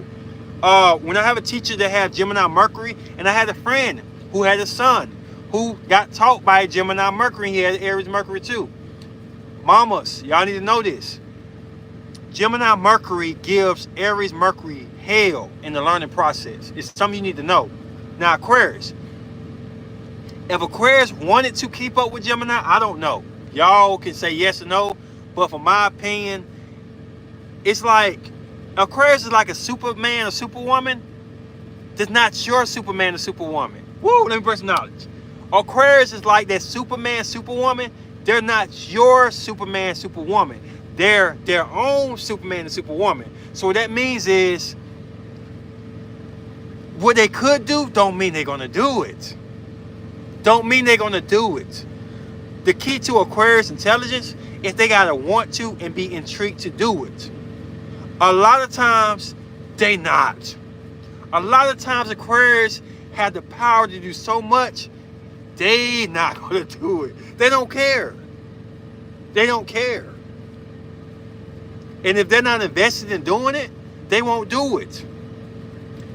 When I have a teacher that had Gemini Mercury, and I had a friend who had a son who got taught by Gemini Mercury, he had Aries Mercury too. Mamas, y'all need to know this. Gemini Mercury gives Aries Mercury hell in the learning process. It's something you need to know. Now Aquarius, if Aquarius wanted to keep up with Gemini, I don't know. Y'all can say yes or no, but from my opinion, it's like Aquarius is like a Superman or Superwoman. That's not your Superman or Superwoman. Woo, let me bring some knowledge. Aquarius is like that Superman, Superwoman. They're not your Superman, Superwoman. They're their own Superman and Superwoman. So what that means is, what they could do don't mean they're gonna do it. Don't mean they're gonna do it. The key to Aquarius intelligence is they gotta want to and be intrigued to do it. A lot of times, they not. A lot of times, Aquarius have the power to do so much, they not gonna do it. They don't care. They don't care. And if they're not invested in doing it, they won't do it.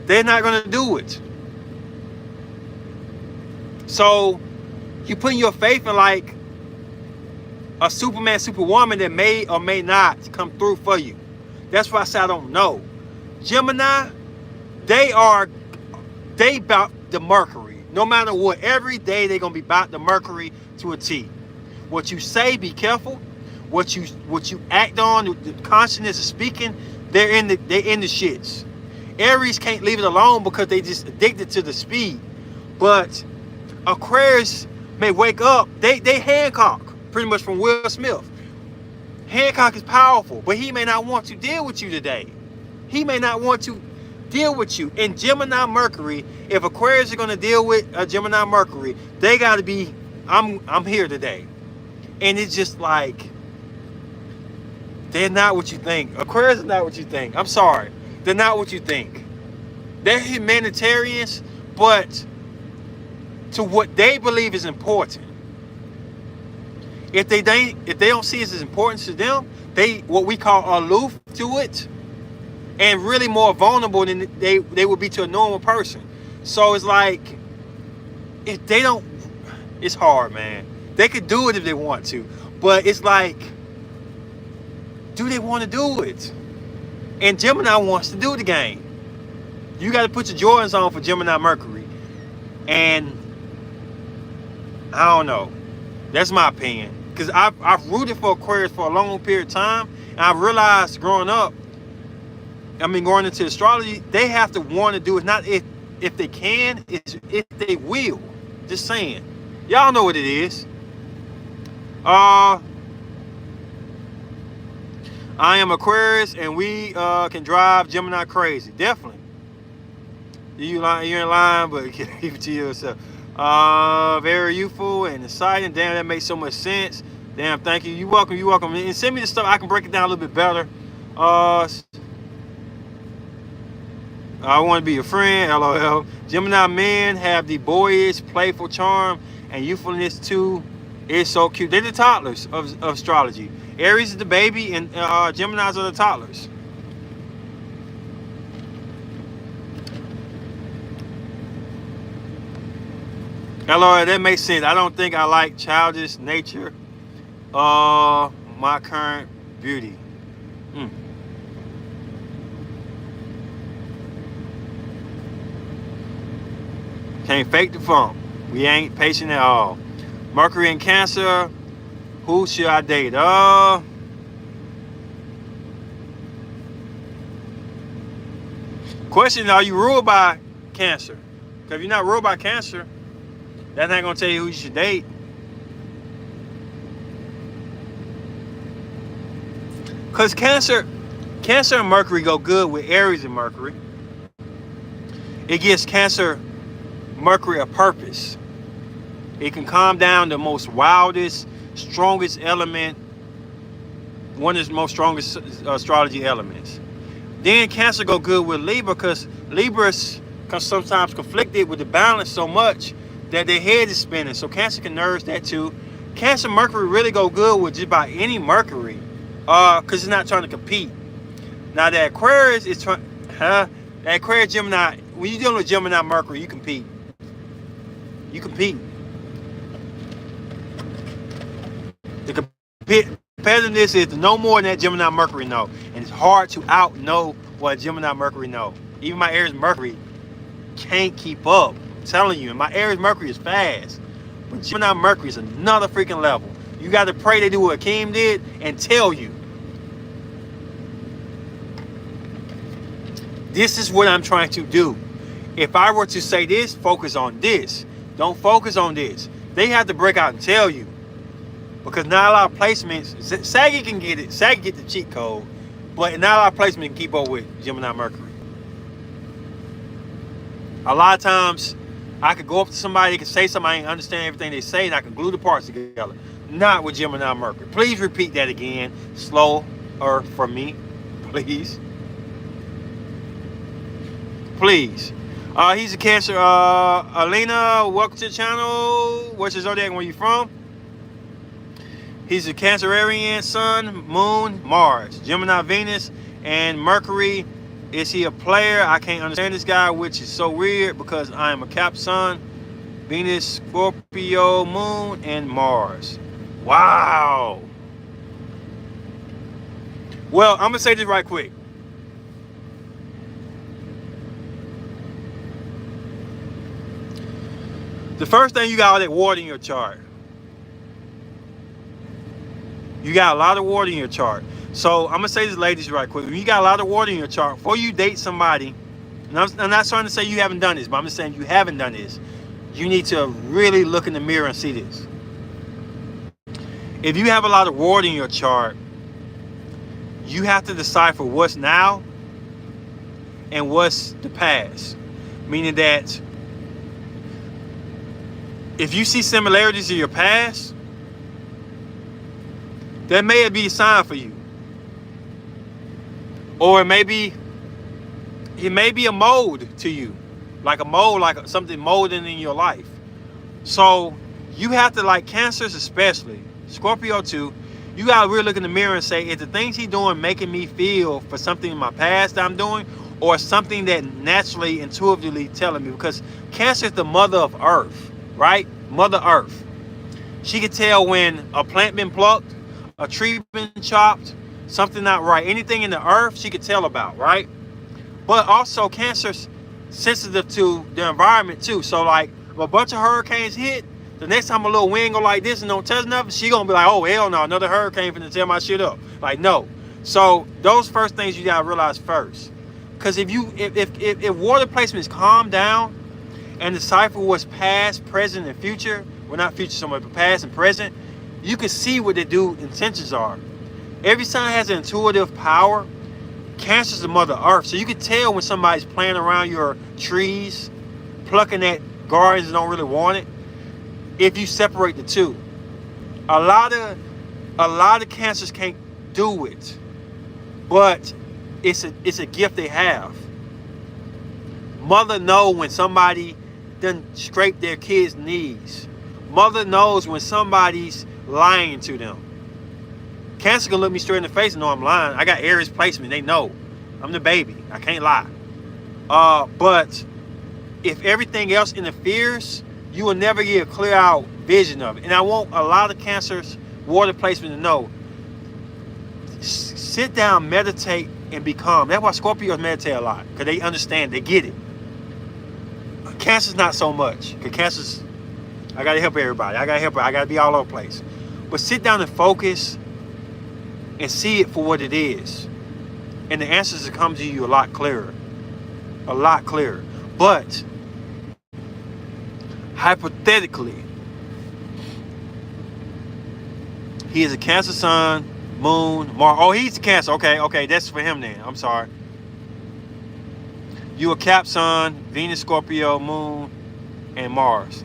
They're not gonna do it. So, you putting your faith in like a Superman, Superwoman that may or may not come through for you. That's why I say I don't know. Gemini, they about the Mercury. No matter what, every day they're gonna be about the Mercury to a T. What you say, be careful. What you act on, the consciousness of speaking, they're in the shits. Aries can't leave it alone because they just addicted to the speed. But Aquarius may wake up, they Hancock, pretty much from Will Smith. Hancock is powerful, but he may not want to deal with you today. He may not want to deal with you. And Gemini Mercury, if Aquarius are going to deal with a Gemini Mercury, they got to be, I'm here today. And it's just like, they're not what you think. Aquarius is not what you think. I'm sorry. They're not what you think. They're humanitarians, but to what they believe is important. If they don't see it as important to them, they what we call aloof to it, and really more vulnerable than they would be to a normal person. So it's like, if they don't, it's hard, man. They could do it if they want to, but it's like, do they want to do it? And Gemini wants to do the game. You got to put your Jordans on for Gemini Mercury. And I don't know. That's my opinion. Because I've rooted for Aquarius for a long period of time. And I've realized growing up, going into astrology, they have to want to do it. Not if they can, it's if they will. Just saying. Y'all know what it is. I am Aquarius, and we can drive Gemini crazy. Definitely. You're in line, but keep it to yourself. Very youthful and exciting. Damn, that makes so much sense. Damn, thank you. You're welcome. You're welcome. And send me the stuff. I can break it down a little bit better. I want to be your friend. LOL. Gemini men have the boyish, playful charm and youthfulness too. It's so cute. They're the toddlers of astrology. Aries is the baby, and Geminis are the toddlers. LOL, that makes sense. I don't think I like childish nature. My current beauty. Can't fake the funk. We ain't patient at all. Mercury in Cancer. Who should I date? Question, are you ruled by Cancer? Because if you're not ruled by Cancer, That's not gonna tell you who you should date. Cause Cancer and Mercury go good with Aries and Mercury. It gives Cancer Mercury a purpose. It can calm down the most wildest, strongest element, one of the most strongest astrology elements. Then Cancer go good with Libra because Libras can sometimes conflicted with the balance so much that their head is spinning. So Cancer can nourish that too. Cancer Mercury really go good with just about any Mercury, because it's not trying to compete. Now the Aquarius is trying, the Aquarius Gemini. When you're dealing with Gemini Mercury, you compete. You compete. The competitiveness is to know more than that Gemini Mercury know, and it's hard to out know what Gemini Mercury know. Even my Aries Mercury can't keep up. I'm telling you, and my Aries Mercury is fast, but Gemini Mercury is another freaking level. You got to pray they do what Akeem did and tell you. This is what I'm trying to do. If I were to say this, focus on this. Don't focus on this. They have to break out and tell you. Because not a lot of placements, Saggy can get it. Saggy get the cheat code. But not a lot of placements can keep up with Gemini Mercury. A lot of times, I could go up to somebody, they could say something, I ain't understand everything they say, and I can glue the parts together. Not with Gemini Mercury. Please repeat that again. Slower for me. Please. Please. He's a Cancer. Alina, welcome to the channel. What's your zodiac? Where you from? He's a Cancerian, Sun, Moon, Mars, Gemini, Venus, and Mercury. Is he a player? I can't understand this guy, which is so weird because I am a Cap Sun, Venus, Scorpio, Moon, and Mars. Wow. Well, I'm gonna say this right quick. The first thing, you got all that water in your chart. You got a lot of water in your chart. So I'm going to say this, ladies, right quick. When you got a lot of water in your chart, before you date somebody, and I'm not trying to say you haven't done this, but I'm just saying you haven't done this. You need to really look in the mirror and see this. If you have a lot of water in your chart, you have to decipher what's now and what's the past. Meaning that if you see similarities in your past, that may be a sign for you. Or it may be a mold to you. Like a mold, like something molding in your life. So you have to, like Cancers especially, Scorpio too, you gotta really look in the mirror and say, is the things he's doing making me feel for something in my past that I'm doing, or something that naturally, intuitively telling me? Because Cancer is the mother of Earth, right? Mother Earth. She can tell when a plant been plucked, a tree been chopped, something not right. Anything in the earth, she could tell about, right? But also, Cancer's sensitive to the environment too. So like, if a bunch of hurricanes hit, the next time a little wind go like this and don't touch nothing, she gonna be like, oh hell no, another hurricane finna tear my shit up. Like, no. So those first things you gotta realize first. Because if water placements calm down and decipher what's past, present, and future, well, not future so much, but past and present, you can see what the dude's intentions are. Every sign has an intuitive power. Cancer's the mother earth, so you can tell when somebody's playing around your trees, plucking at gardens and don't really want it. If you separate the two, a lot of Cancers can't do it, but it's a gift they have. Mother know when somebody done scrape their kids' knees. Mother knows when somebody's lying to them. Cancer can look me straight in the face and know I'm lying. I got Aries placement. They know I'm the baby. I can't lie. But if everything else interferes, you will never get a clear out vision of it. And I want a lot of Cancers water placement to know. Sit down, meditate, and be calm. That's why Scorpios meditate a lot, because they understand, they get it. Cancer's not so much. Because Cancer's, I gotta help everybody. I gotta be all over the place. But sit down and focus and see it for what it is. And the answers will come to you a lot clearer. A lot clearer. But hypothetically, he is a Cancer sun, moon, Mars. Oh, he's a Cancer. Okay, that's for him then. I'm sorry. You a Cap sun, Venus, Scorpio, moon, and Mars.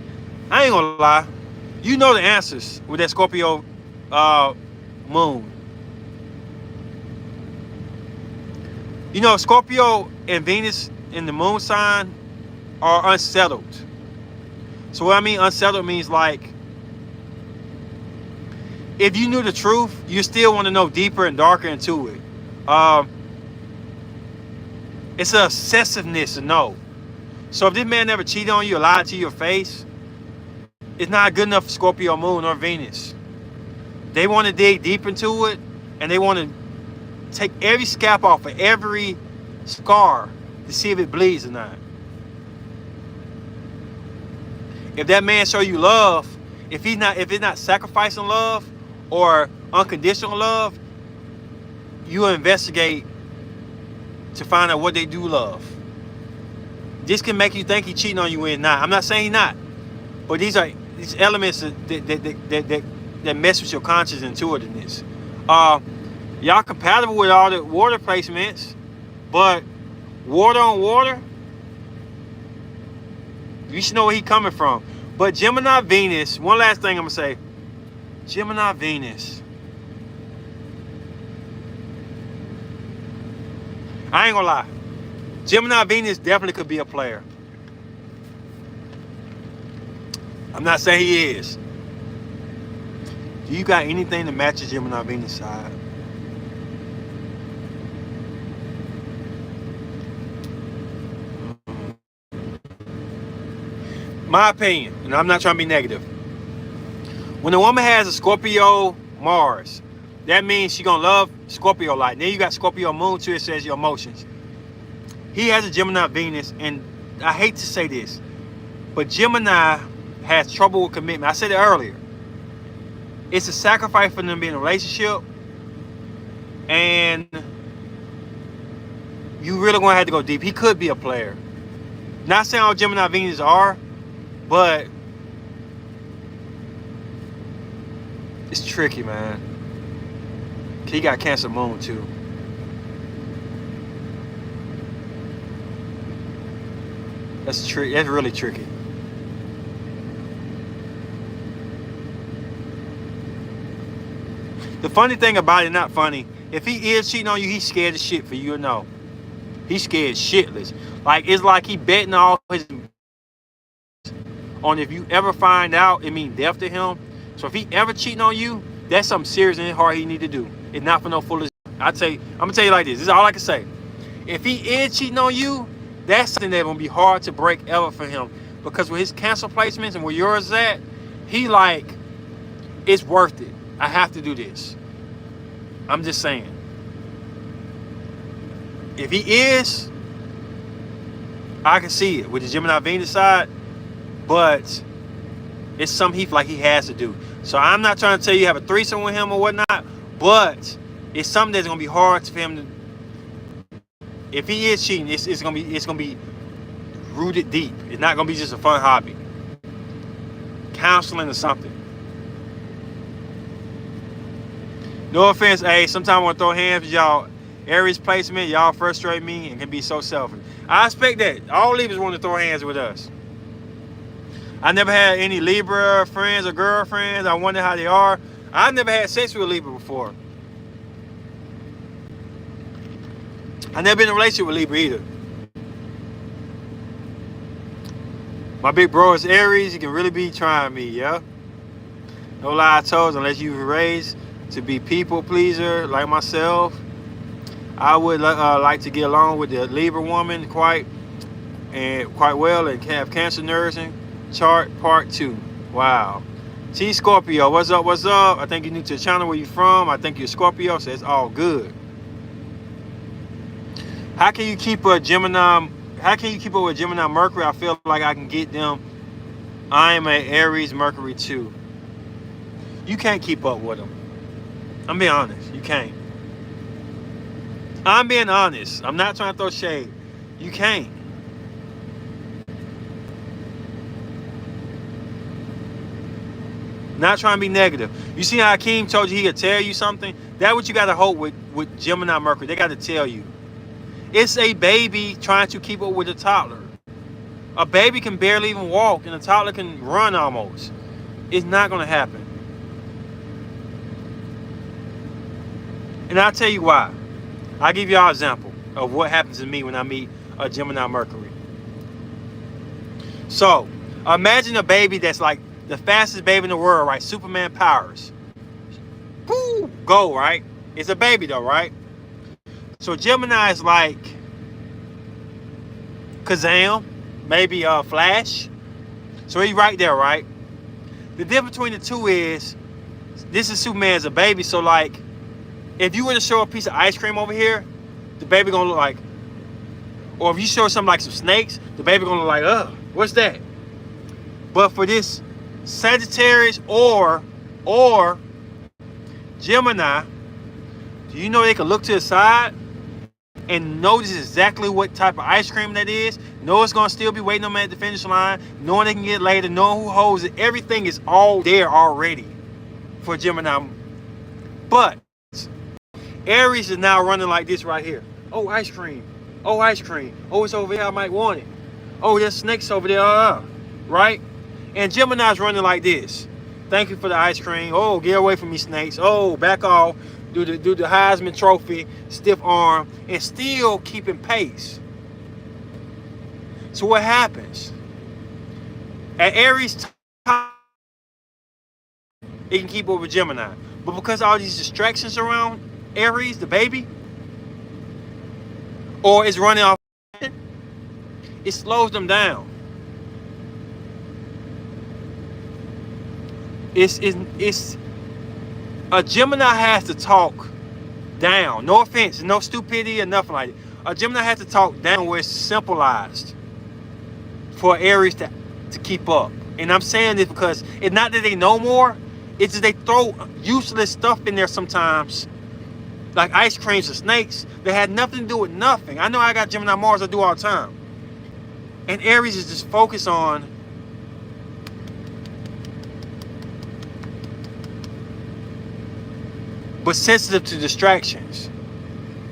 I ain't gonna lie. You know the answers with that Scorpio moon. You know, Scorpio and Venus in the moon sign are unsettled. So what I mean unsettled means like, if you knew the truth, you still want to know deeper and darker into it. It's an obsessiveness to know. So if this man never cheated on you or lied to your face, it's not good enough for Scorpio moon or Venus. They want to dig deep into it, and they want to take every scalp off of every scar to see if it bleeds or not. If that man show you love, if it's not sacrificing love or unconditional love, you investigate to find out what they do love. This can make you think he's cheating on you and not. I'm not saying he's not, but these are these elements that mess with your conscious intuitiveness. Y'all compatible with all the water placements, but water on water, you should know where he's coming from. But Gemini Venus, one last thing I'm gonna say. Gemini Venus. I ain't gonna lie. Gemini Venus definitely could be a player. I'm not saying he is. Do you got anything to match your Gemini Venus side? My opinion, and I'm not trying to be negative. When a woman has a Scorpio Mars, that means she's gonna love Scorpio like. Then you got Scorpio moon too, it says your emotions. He has a Gemini Venus, and I hate to say this, but Gemini has trouble with commitment. I said it earlier. It's a sacrifice for them to be in a relationship, and you really gonna have to go deep. He could be a player. Not saying all Gemini Venus are, but it's tricky, man. He got Cancer moon too. That's tricky. That's really tricky. The funny thing about it, not funny, if he is cheating on you, he's scared as shit for you to know. He's scared shitless. Like, it's like he betting all his on if you ever find out, it means death to him. So if he ever cheating on you, that's something serious in his heart he need to do. It's not for no foolish. I'm gonna tell you like this. This is all I can say. If he is cheating on you, that's something that's gonna be hard to break ever for him. Because with his Cancer placements and where yours is at, he like, it's worth it. I have to do this. I'm just saying. If he is, I can see it with the Gemini Venus side, but it's something he feel like he has to do. So I'm not trying to tell you have a threesome with him or whatnot, but it's something that's gonna be hard for him to. If he is cheating, it's gonna be rooted deep. It's not gonna be just a fun hobby. Counseling or something. No offense, hey, sometimes I want to throw hands with y'all. Aries placement, y'all frustrate me and can be so selfish. I expect that. All Libras want to throw hands with us. I never had any Libra friends or girlfriends. I wonder how they are. I've never had sex with a Libra before. I never been in a relationship with Libra either. My big bro is Aries. He can really be trying me, yeah? No lie toes, unless you were raised to be people pleaser like myself. I would like to get along with the Libra woman quite well and have Cancer nursing chart part 2. Wow. T Scorpio, what's up? What's up? I think you're new to the channel. Where you from? I think you're Scorpio, so it's all good. How can you keep a Gemini? How can you keep up with Gemini Mercury? I feel like I can get them. I am an Aries Mercury too. You can't keep up with them. I'm being honest. You can't. I'm being honest. I'm not trying to throw shade. You can't. Not trying to be negative. You see how Akeem told you he could tell you something? That's what you got to hope with Gemini Mercury. They got to tell you. It's a baby trying to keep up with a toddler. A baby can barely even walk, and a toddler can run almost. It's not going to happen. And I'll tell you why. I'll give y'all an example of what happens to me when I meet a Gemini Mercury. So, imagine a baby that's like the fastest baby in the world, right? Superman powers. Woo! Go, right? It's a baby though, right? So Gemini is like Kazam, maybe Flash. So he's right there, right? The difference between the two is this is Superman as a baby, so like if you were to show a piece of ice cream over here, the baby gonna look like, or if you show something like some snakes, the baby gonna look like, what's that? But for this Sagittarius or Gemini, do you know they can look to the side and notice exactly what type of ice cream that is? Know it's gonna still be waiting on them at the finish line, knowing they can get later, knowing who holds it. Everything is all there already for Gemini. But Aries is now running like this right here. Oh, ice cream. Oh, ice cream. Oh, it's over here. I might want it. Oh, there's snakes over there. Right? And Gemini's running like this. Thank you for the ice cream. Oh, get away from me, snakes. Oh, back off. Do the Heisman Trophy, stiff arm, and still keeping pace. So what happens? At Aries, it can keep up with Gemini. But because all these distractions around Aries, the baby, or it's running off, it slows them down. It's a Gemini has to talk down. No offense, no stupidity or nothing like that. A Gemini has to talk down where it's simplified for Aries to keep up. And I'm saying this because it's not that they know more, it's just they throw useless stuff in there sometimes, like ice creams and snakes, that had nothing to do with nothing. I know I got Gemini Mars, I do all the time. And Aries is just focused on but sensitive to distractions.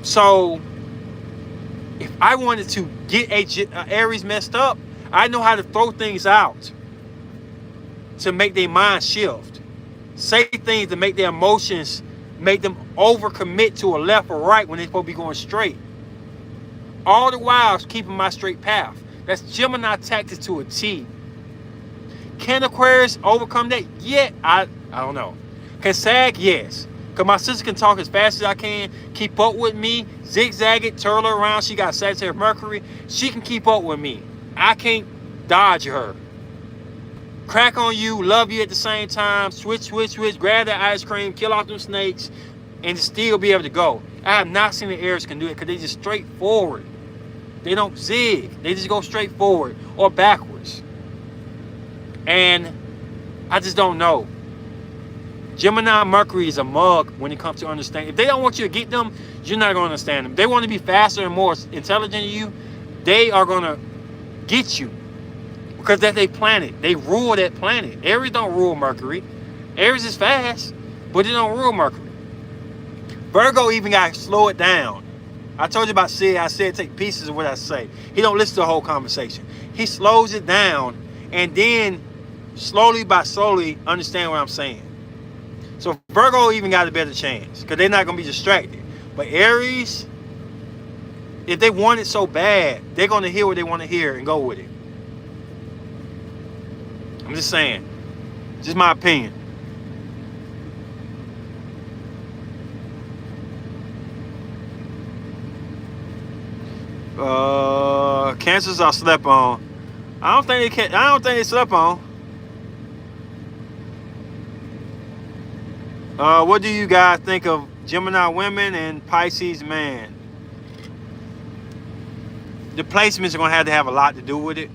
So if I wanted to get Aries messed up, I know how to throw things out to make their mind shift. Say things to make their emotions, make them overcommit to a left or right when they're supposed to be going straight. All the while keeping my straight path. That's Gemini tactics to a T. Can Aquarius overcome that? Yeah, I don't know. Can Sag? Yes. Because my sister can talk as fast as I can, keep up with me, zigzag it, twirl her around. She got Sagittarius Mercury. She can keep up with me. I can't dodge her. Crack on you, love you at the same time, switch, grab that ice cream, kill off them snakes, and still be able to go. I have not seen the Aries can do it because they just straightforward. They don't zig. They just go straight forward or backwards. And I just don't know. Gemini Mercury is a mug when it comes to understanding. If they don't want you to get them, you're not going to understand them. If they want to be faster and more intelligent than you, they are going to get you. Because that's their planet. They rule that planet. Aries don't rule Mercury. Aries is fast, but they don't rule Mercury. Virgo even got to slow it down. I told you about Sid. I said take pieces of what I say. He don't listen to the whole conversation. He slows it down and then slowly by slowly understand what I'm saying. So Virgo even got a better chance because they're not going to be distracted. But Aries, if they want it so bad, they're going to hear what they want to hear and go with it. I'm just saying. Just my opinion. Cancers are slept on. I don't think they slept on. What do you guys think of Gemini women and Pisces man? The placements are going to have a lot to do with it.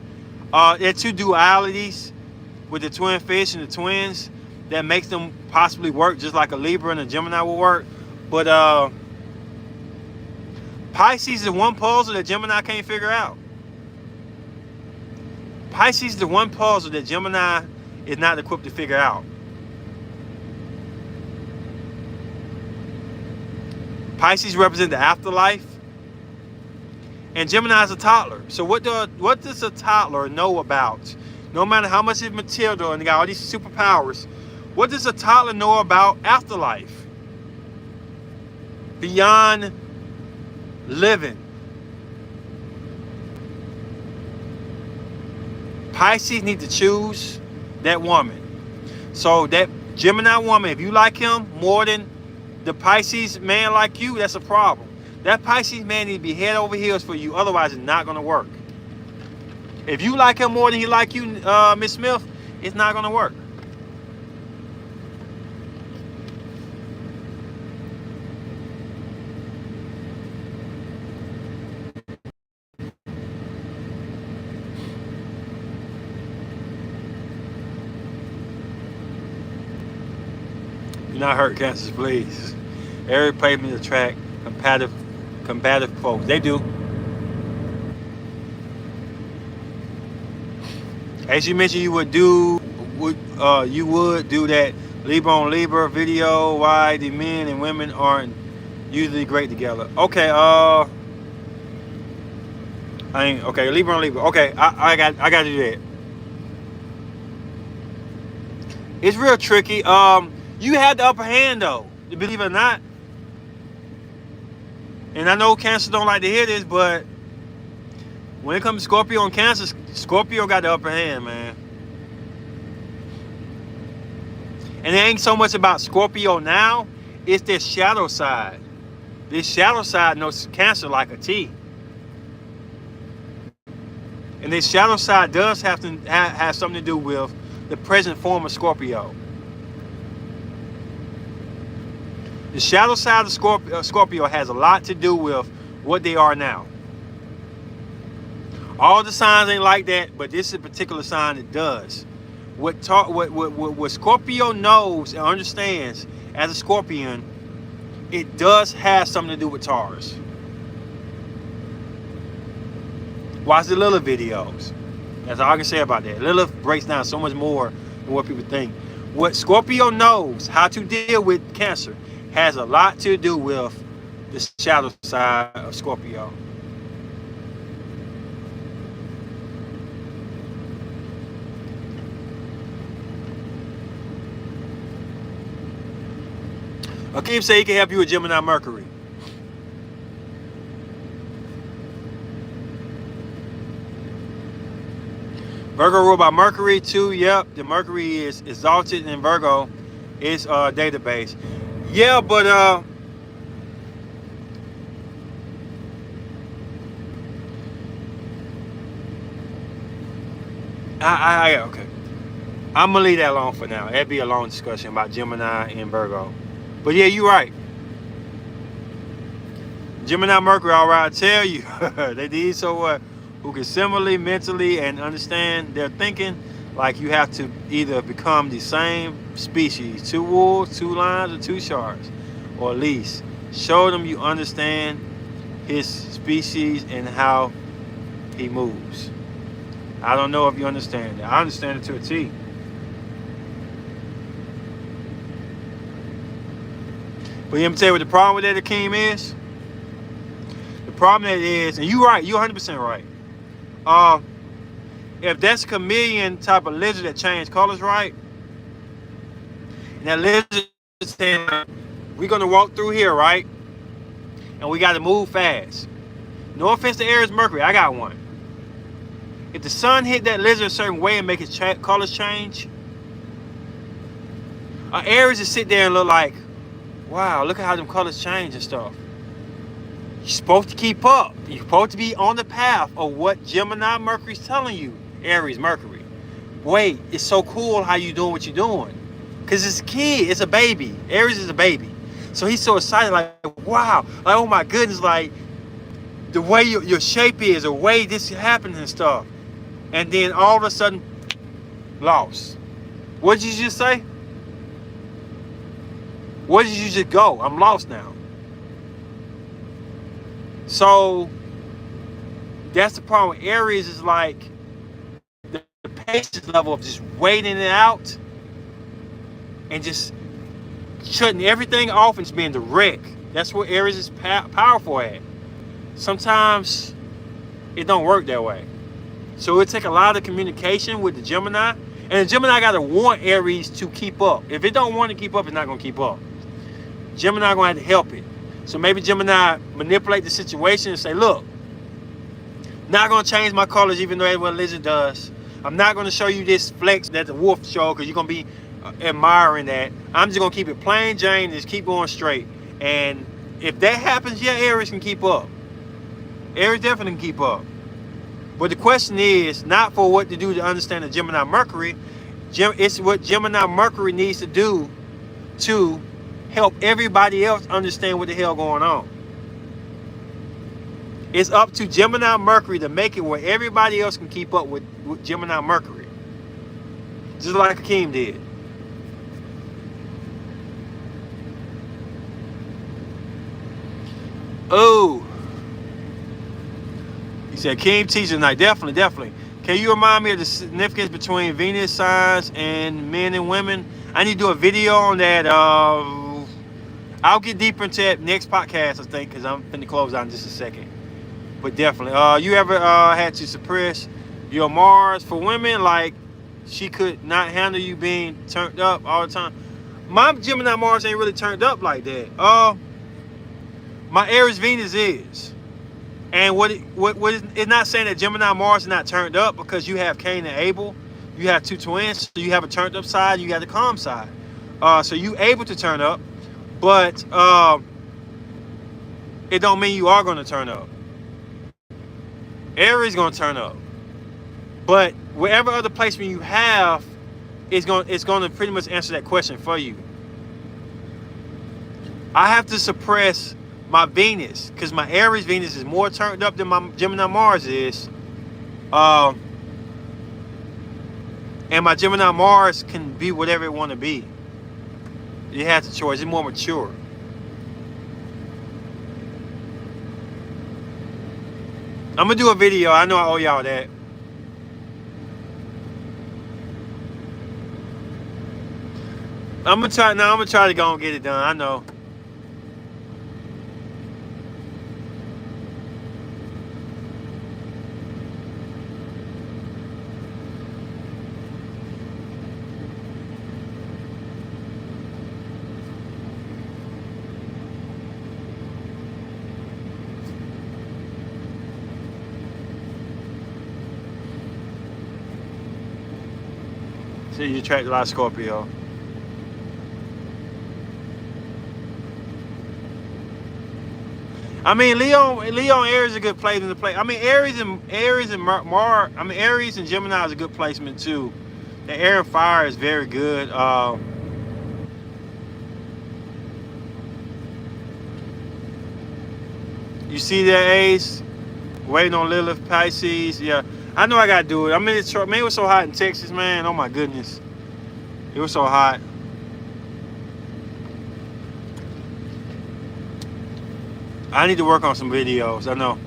There are two dualities with the twin fish and the twins that makes them possibly work just like a Libra and a Gemini will work. But Pisces is one puzzle that Gemini can't figure out. Pisces is the one puzzle that Gemini is not equipped to figure out. Pisces represent the afterlife. And Gemini is a toddler. So what does a toddler know about? No matter how much it's Matilda and they got all these superpowers, what does a toddler know about afterlife? Beyond living. Pisces need to choose that woman. So that Gemini woman, if you like him more than the Pisces man like you, that's a problem. That Pisces man needs to be head over heels for you. Otherwise, it's not going to work. If you like him more than he like you, Miss Smith, it's not going to work. Do not hurt Cancers, please. Every placement attract combative folks. They do. As you mentioned, you would do that Libra on Libra video. Why the men and women aren't usually great together? Okay. Okay. Libra on Libra. Okay. I got to do that. It's real tricky. You had the upper hand though, believe it or not. And I know Cancer don't like to hear this, but when it comes to Scorpio and Cancer, Scorpio got the upper hand, man. And it ain't so much about Scorpio now, it's this shadow side. This shadow side knows Cancer like a T. And this shadow side does have to have something to do with the present form of Scorpio. The shadow side of Scorpio has a lot to do with what they are now. All the signs ain't like that, but this is a particular sign that does. What Scorpio knows and understands as a Scorpion, it does have something to do with Taurus. Watch the Lilith videos. That's all I can say about that. Lilith breaks down so much more than what people think. What Scorpio knows how to deal with Cancer has a lot to do with the shadow side of Scorpio. Akeem say he can help you with Gemini Mercury. Virgo ruled by Mercury too. Yep, the Mercury is exalted in Virgo. It's database. Yeah, but okay. I'm gonna leave that alone for now. That'd be a long discussion about Gemini and Virgo. But yeah, you're right. Gemini Mercury, all right, I tell you, they need someone who can similarly, mentally, and understand their thinking. Like you have to either become the same species, 2 wolves, 2 lions, or 2 sharks, or at least show them you understand his species and how he moves. I don't know if you understand that. I understand it to a T. But let me tell you what the problem with that, Akeem, is. The problem that is, and you're right, you're 100% right. If that's a chameleon type of lizard that changed colors, right? And that lizard is saying, we're going to walk through here, right? And we got to move fast. No offense to Aries Mercury, I got one. If the sun hit that lizard a certain way and make its colors change, Aries just sit there and look like, wow, look at how them colors change and stuff. You're supposed to keep up. You're supposed to be on the path of what Gemini Mercury's telling you, Aries Mercury. Wait, it's so cool how you doing what you're doing. Because it's a kid, it's a baby. Aries is a baby. So he's so excited, like, wow, like, oh my goodness, like, the way your shape is, the way this happens and stuff. And then all of a sudden, lost. What did you just say? Where did you just go? I'm lost now. So that's the problem with Aries, is like the patience level of just waiting it out and just shutting everything off and just being direct. That's where Aries is powerful at. Sometimes it don't work that way. So it take a lot of communication with the Gemini. And the Gemini got to want Aries to keep up. If it don't want to keep up, it's not going to keep up. Gemini going to have to help it. So maybe Gemini manipulate the situation and say, look, not going to change my colors even though everyone lizard does. I'm not going to show you this flex that the wolf show because you're going to be admiring that. I'm just going to keep it plain Jane and just keep going straight. And if that happens, yeah, Aries can keep up. Aries definitely can keep up. But the question is not for what to do to understand the Gemini Mercury. It's what Gemini Mercury needs to do to help everybody else understand what the hell going on. It's up to Gemini Mercury to make it where everybody else can keep up with Gemini Mercury. Just like Akeem did. Oh. He said, Akeem teacher tonight. Definitely. Can you remind me of the significance between Venus signs and men and women? I need to do a video on that. I'll get deeper into that next podcast, I think, because I'm finna close out in just a second. But definitely. You ever had to suppress your Mars for women? Like, she could not handle you being turned up all the time. My Gemini Mars ain't really turned up like that. My Aries Venus is. And what it's not saying that Gemini Mars is not turned up because you have Cain and Abel. You have two twins. So you have a turned up side. You got the calm side. So you able to turn up. But it don't mean you are going to turn up. Aries going to turn up. But wherever other placement you have, it's going to pretty much answer that question for you. I have to suppress my Venus because my Aries Venus is more turned up than my Gemini Mars is. And my Gemini Mars can be whatever it want to be. It has a choice. It's more mature. I'm going to do a video. I know I owe y'all that. I'm going to try to go and get it done. I know. So you attract a lot of Scorpio. I mean, Leo and Aries is a good placement to play. I mean, Aries and Mars. I mean, Aries and Gemini is a good placement too. The air and fire is very good. You see that, Ace? Waiting on Lilith, Pisces. Yeah. I know I gotta do it. I mean, man, it was so hot in Texas, man. Oh my goodness, it was so hot. I need to work on some videos. I know.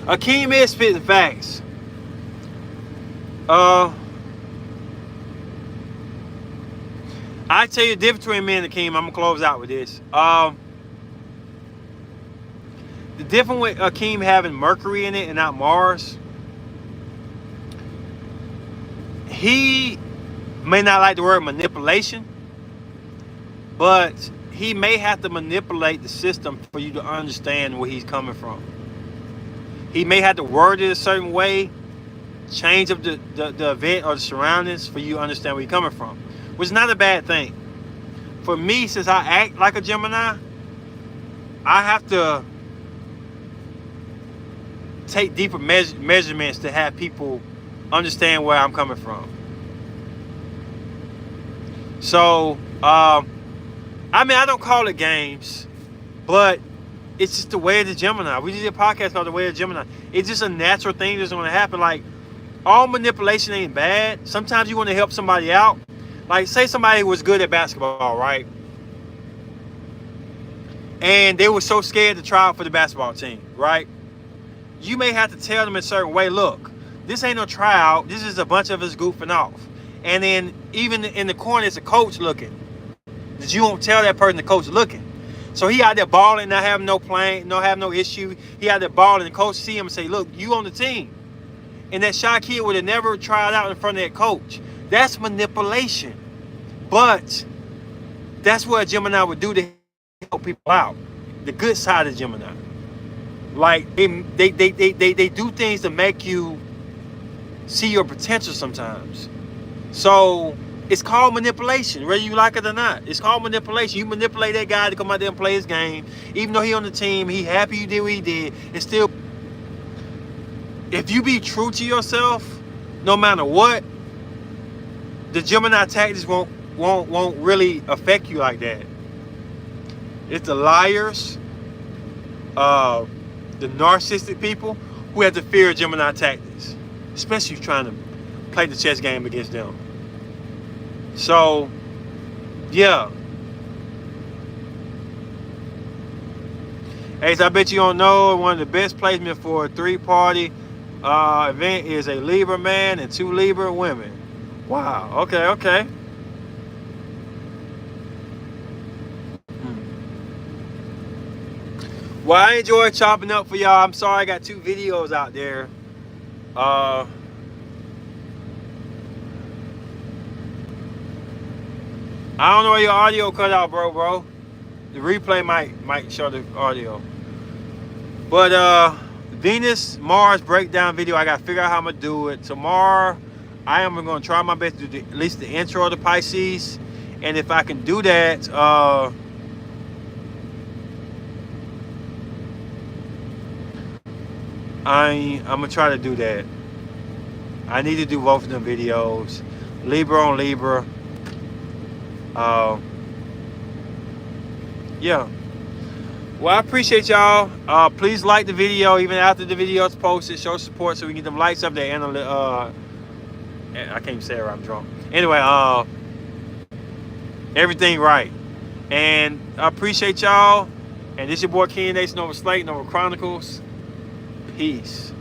Akeem is spitting facts. I tell you the difference between me and Akeem. I'm gonna close out with this. The difference with Akeem having Mercury in it and not Mars, he may not like the word manipulation, but he may have to manipulate the system for you to understand where he's coming from. He may have to word it a certain way, change up the event or the surroundings for you to understand where you're coming from, which is not a bad thing. For me, since I act like a Gemini, I have to take deeper measurements to have people understand where I'm coming from. So, I mean, I don't call it games, but it's just the way of the Gemini. We did a podcast called The Way of Gemini. It's just a natural thing that's going to happen. Like, all manipulation ain't bad. Sometimes you want to help somebody out. Like, say somebody was good at basketball, right? and they were so scared to try out for the basketball team, right? You may have to tell them in a certain way, look, this ain't no tryout. This is a bunch of us goofing off. And then even in the corner, it's a coach looking. That you won't tell that person the coach is looking. So he out there balling, not having no plan, no have no issue. He out there balling, the coach see him and say, look, you on the team. And that shy kid would have never tried out in front of that coach. That's manipulation. But that's what a Gemini would do to help people out. The good side of Gemini. Like they do things to make you see your potential sometimes. So it's called manipulation, whether you like it or not. It's called manipulation. You manipulate that guy to come out there and play his game. Even though he on the team, he happy you did what he did. It's still, if you be true to yourself, no matter what, the Gemini tactics won't really affect you like that. It's the liars, the narcissistic people who have to fear Gemini tactics, especially if you're trying to play the chess game against them. So, yeah. Hey, so I bet you don't know, one of the best placements for a 3-party event is a Libra man and 2 Libra women. Wow. Okay. Well, I enjoy chopping up for y'all. I'm sorry I got 2 videos out there. I don't know where your audio cut out, bro. The replay might show the audio. But Venus Mars breakdown video, I gotta figure out how I'm gonna do it. Tomorrow, I am gonna try my best to do at least the intro of the Pisces. And if I can do that, I'm gonna try to do that. I need to do both of them videos. Libra on Libra. Yeah. Well, I appreciate y'all. Please like the video even after the video is posted. Show support so we can get them likes up there. And I can't even say it right, I'm drunk. Anyway, everything right. And I appreciate y'all. And this your boy Ken Nation over Slate, over Chronicles. Peace.